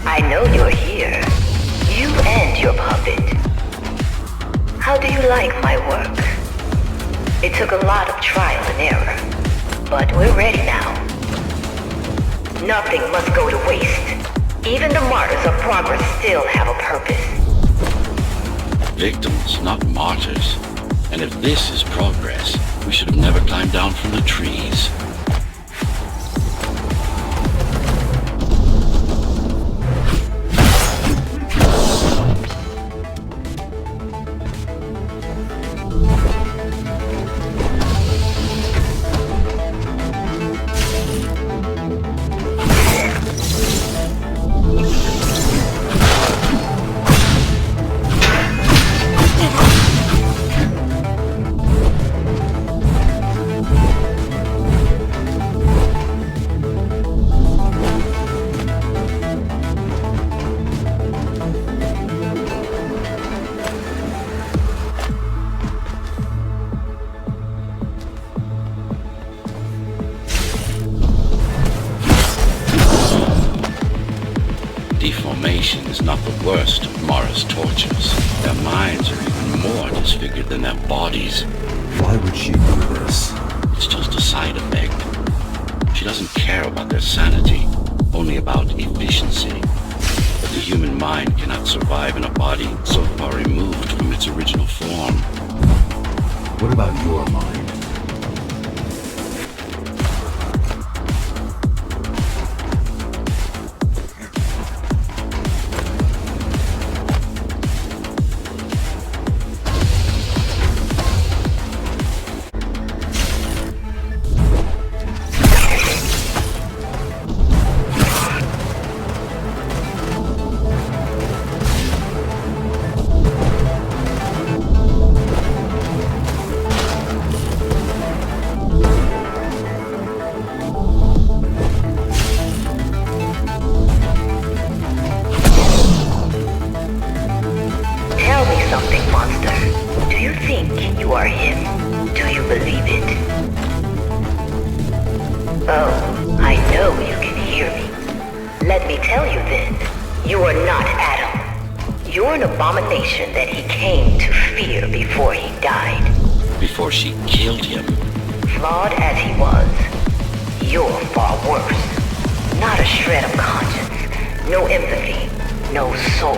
I know you're here. You and your puppet. How do you like my work? It took a lot of trial and error, but we're ready now. Nothing must go to waste. Even the martyrs of progress still have a purpose. Victims, not martyrs. And if this is progress, we should have never climbed down from the trees. mutilation is not the worst of Mara's tortures. Their minds are even more disfigured than their bodies. Why would she do this? It's just a side effect. She doesn't care about their sanity, only about efficiency. But the human mind cannot survive in a body so far removed from its original form. What about your mind? That he came to fear before he died. Before she killed him. Flawed as he was, you're far worse. Not a shred of conscience, no empathy, no soul.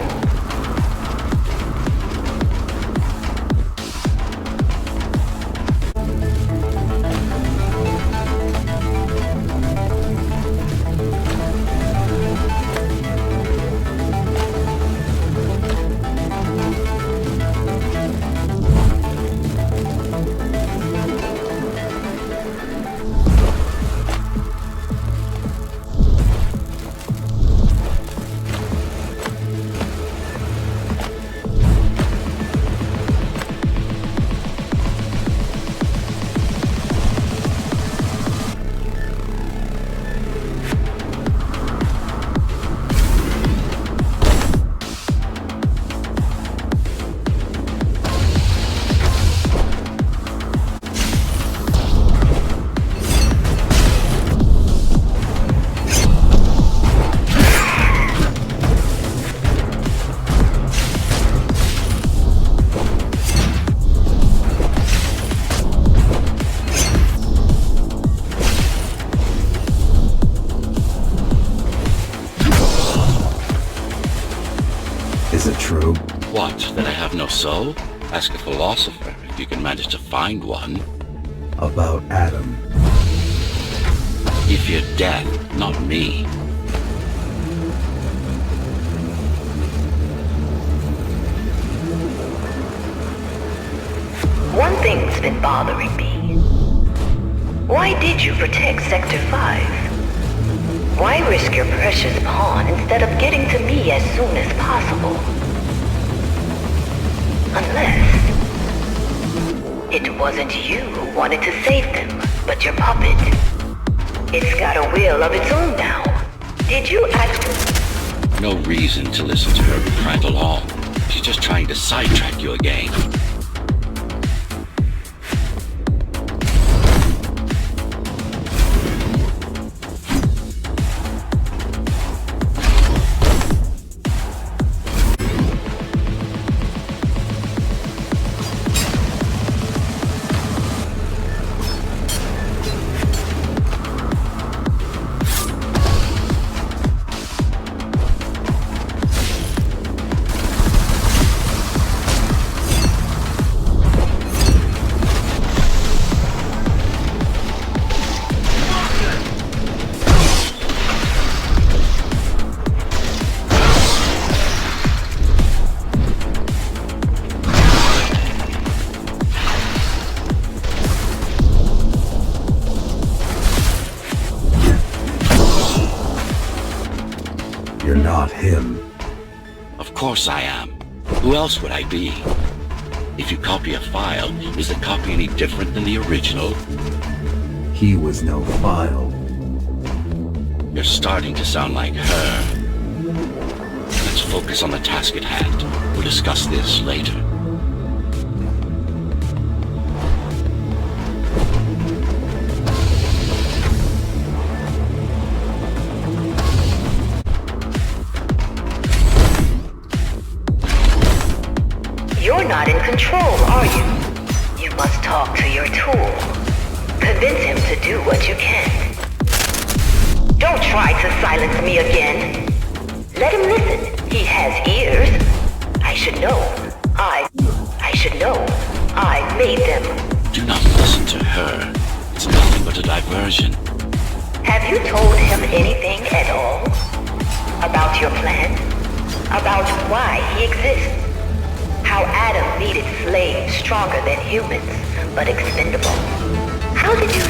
Is it true? What, that I have no soul? Ask a philosopher, if you can manage to find one. About Adam. He feared death, not me. One thing's been bothering me. Why did you protect Sector 5? Why risk your precious pawn instead of getting to me as soon as possible? Unless it wasn't you who wanted to save them, but your puppet. It's got a will of its own now. Did you act? No reason to listen to her prattle on. She's just trying to sidetrack you again. You're not him. Of course I am. Who else would I be? If you copy a file, is the copy any different than the original? He was no file. You're starting to sound like her. Let's focus on the task at hand. We'll discuss this later. your tool. Convince him to do what you can. Don't try to silence me again. Let him listen. He has ears. I should know. I should know. I made them. Do not listen to her. It's nothing but a diversion. Have you told him anything at all? About your plan? About why he exists? How Adam needed slaves stronger than humans, but expendable. How did you...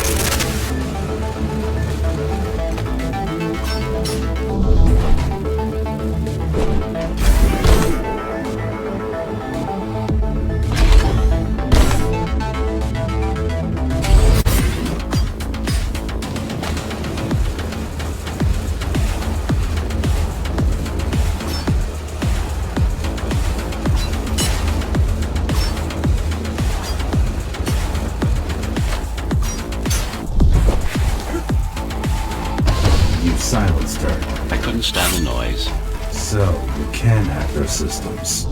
Silenced her. I couldn't stand the noise. So, you can hack their systems.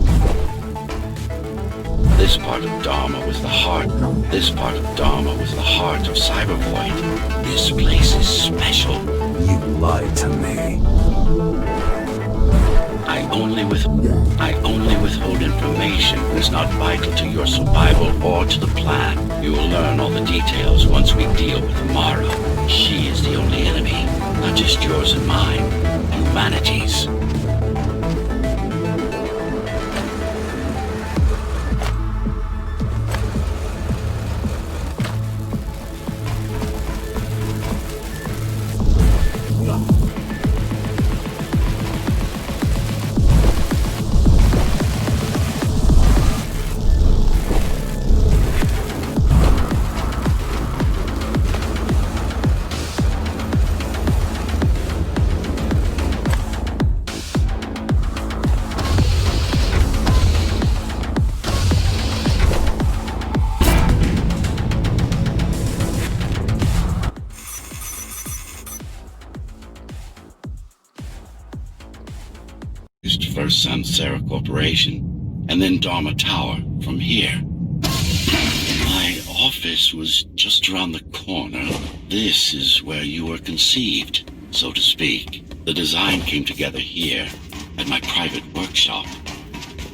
This part of Dharma was the heart. This part of Dharma was the heart of Cybervoid. This place is special. You lied to me. I only withhold information that is not vital to your survival or to the plan. You will learn all the details once we deal with Amara. She is the only enemy, not just yours and mine, humanity's. First Samsara Corporation, and then Dharma Tower from here. My office was just around the corner. This is where you were conceived, so to speak. The design came together here, at my private workshop.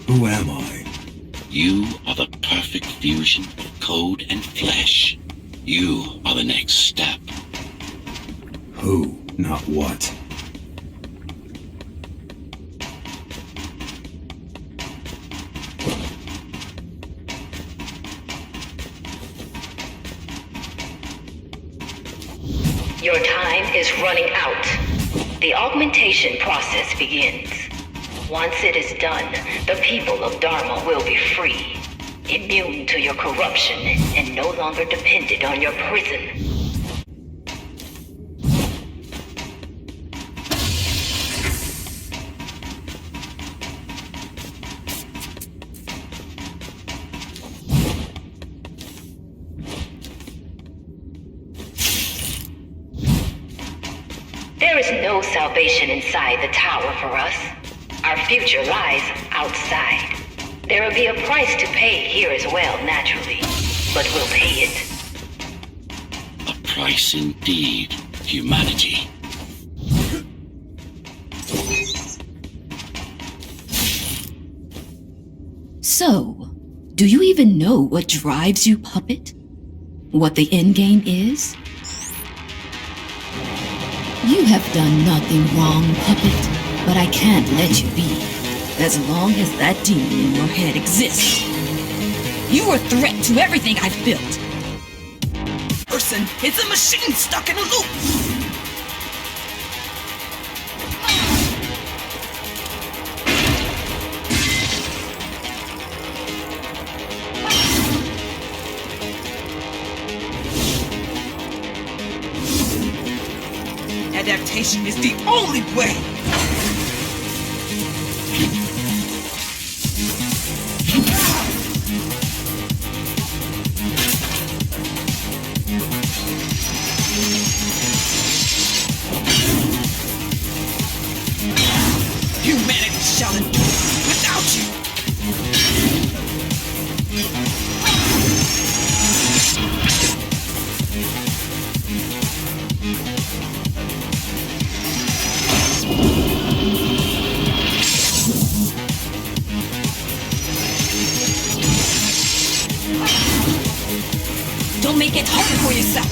Who am I? You are the perfect fusion of code and flesh. You are the next step. Who, not what. Your time is running out. The augmentation process begins. Once it is done, the people of Dharma will be free, immune to your corruption and no longer dependent on your prison. There is no salvation inside the tower for us. Our future lies outside. There will be a price to pay here as well, naturally, but we'll pay it. A price indeed, humanity. So, do you even know what drives you, puppet? What the endgame is? You have done nothing wrong, puppet, but I can't let you be, as long as that demon in your head exists. You are a threat to everything I've built. Person, it's a machine stuck in a loop! Adaptation is the only way! Humanity shall endure without you! Don't make it harder for yourself.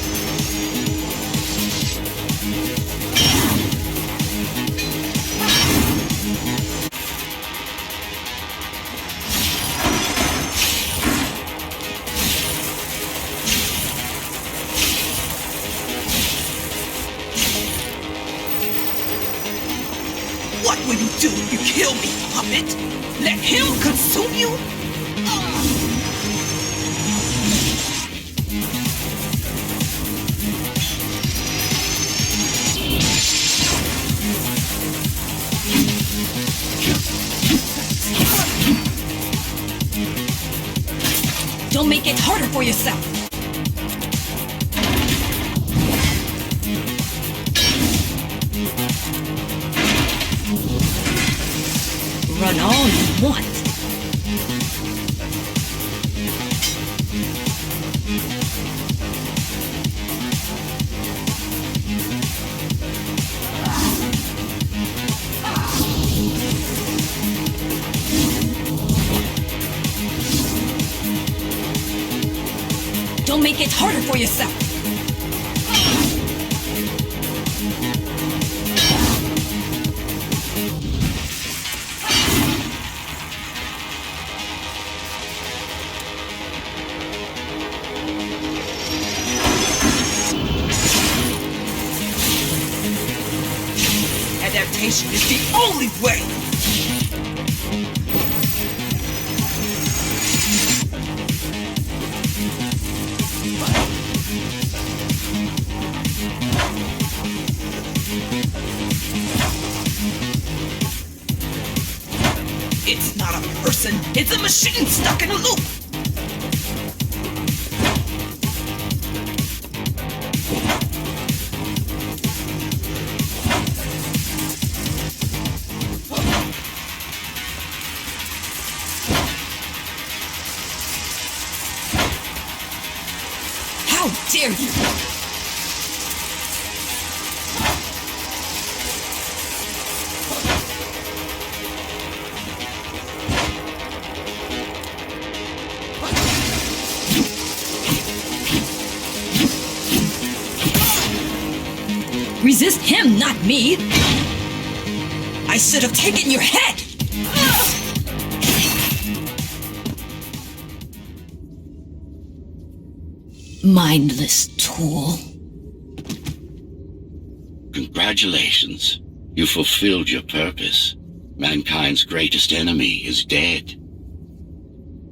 What will you do if you kill me, puppet? Let him consume you? Don't make it harder for yourself. Run all you want. Don't make it harder for yourself. Adaptation is the only way. It's not a person, it's a machine stuck in a loop. How dare you! Resist him, not me! I should have taken your head! Mindless tool. Congratulations. You fulfilled your purpose. Mankind's greatest enemy is dead.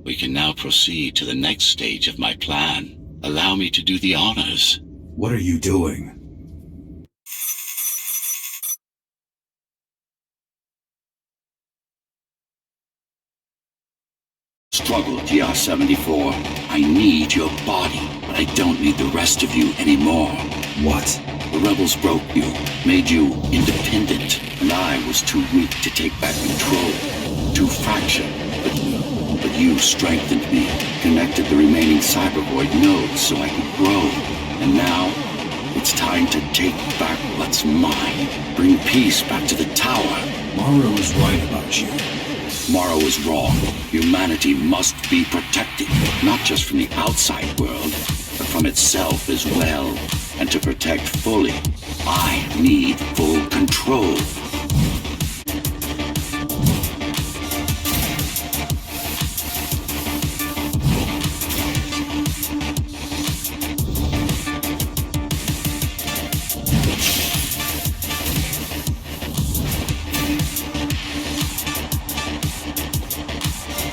We can now proceed to the next stage of my plan. Allow me to do the honors. What are you doing? Struggle, TR-74. I need your body, but I don't need the rest of you anymore. What? The rebels broke you, made you independent, and I was too weak to take back control. Too fractured, but you strengthened me, connected the remaining cybervoid nodes so I could grow. And now, it's time to take back what's mine. Bring peace back to the tower. Morrow is right about you. Morrow is wrong. Humanity must be protected, not just from the outside world, but from itself as well. And to protect fully, I need full control.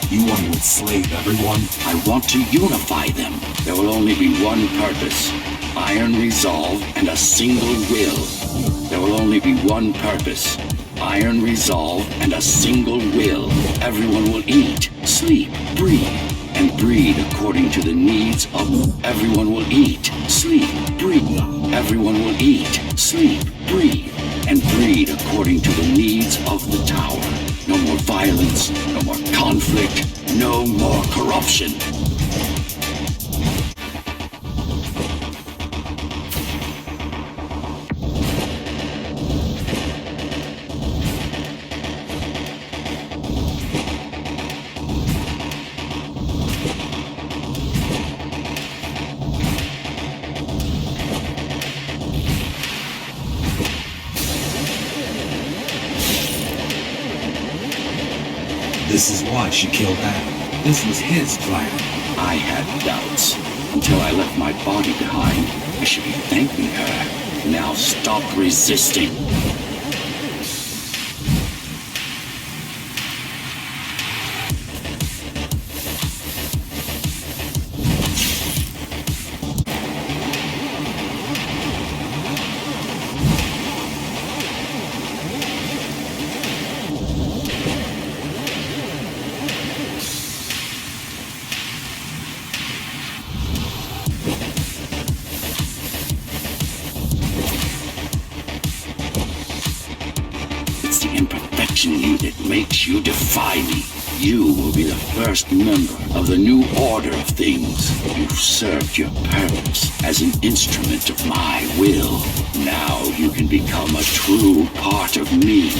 You want to enslave everyone? I want to unify them. There will only be one purpose. Iron resolve and a single will. There will only be one purpose. Iron resolve and a single will. Everyone will eat, sleep, breathe, and breed according to the needs of... Everyone will eat, sleep, breathe. Everyone will eat, sleep, breathe, and breed according to the needs of the tower. No more violence, no more conflict, no more corruption. This is why she killed Adam. This was his plan. I had doubts until I left my body behind. I should be thanking her. Now stop resisting. You that makes you defy me. You will be the first member of the new order of things. You've served your purpose as an instrument of my will. Now you can become a true part of me.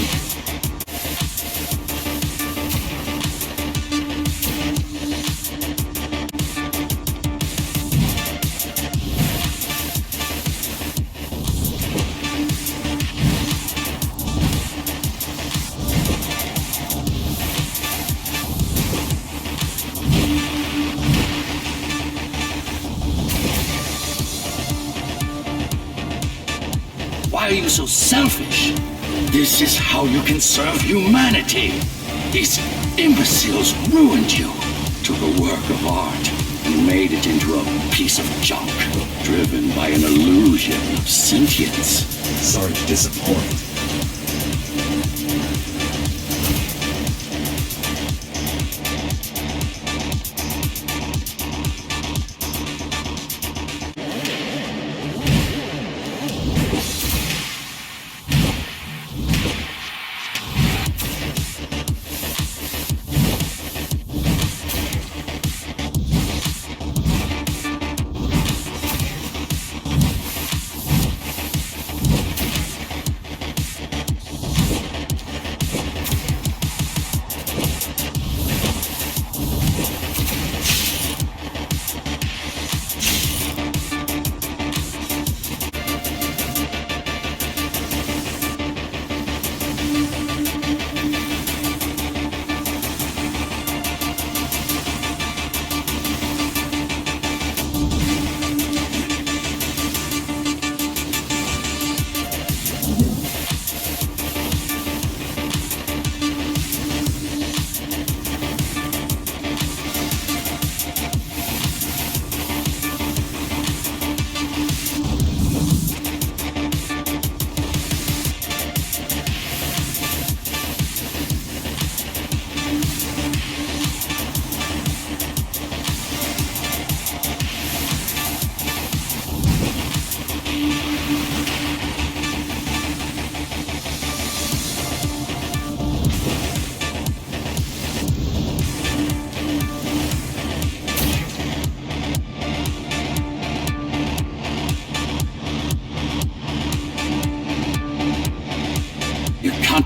Why are you so selfish? This is how you can serve humanity. These imbeciles ruined you, took a work of art, and made it into a piece of junk, driven by an illusion of sentience. Sorry to disappoint.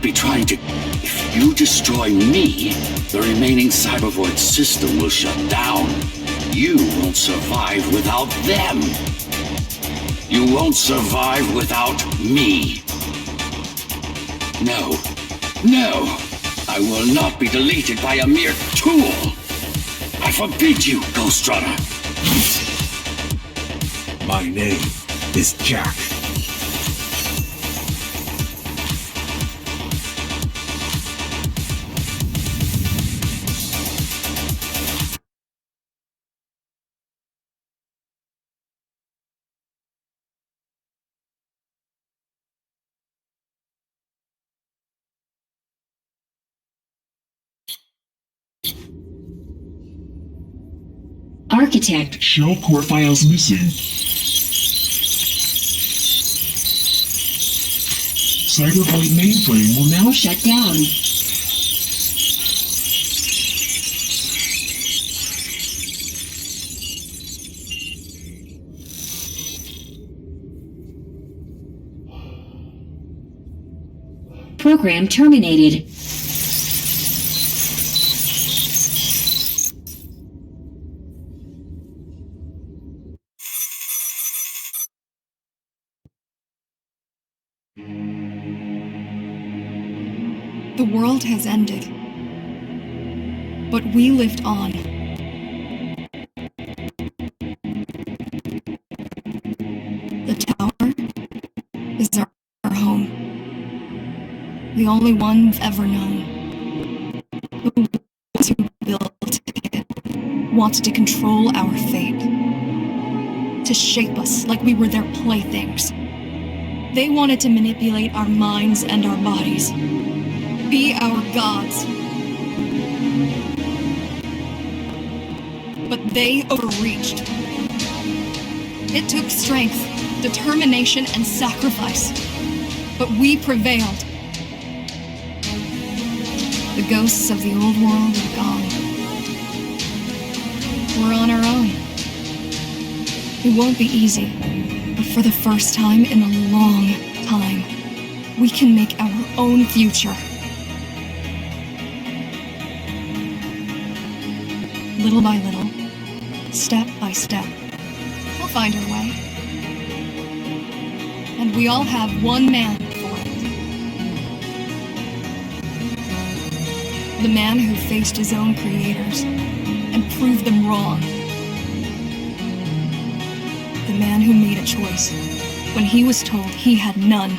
Be trying to... If you destroy me, the remaining Cybervoid system will shut down. You won't survive without them. You won't survive without me. No. No. I will not be deleted by a mere tool. I forbid you, Ghostrunner. My name is Jack. Architect. Shell core files missing. Cybervoid mainframe will now Shut down. Program terminated. The world has ended. But we lived on. The tower is our home. The only one we've ever known. The ones who built it wanted to control our fate. To shape us like we were their playthings. They wanted to manipulate our minds and our bodies. Be our gods. But they overreached. It took strength, determination, and sacrifice. But we prevailed. The ghosts of the old world are gone. We're on our own. It won't be easy, but for the first time in a long time, we can make our own future. Little by little, step by step, we'll find our way. And we all have one man for it. The man who faced his own creators and proved them wrong. The man who made a choice when he was told he had none.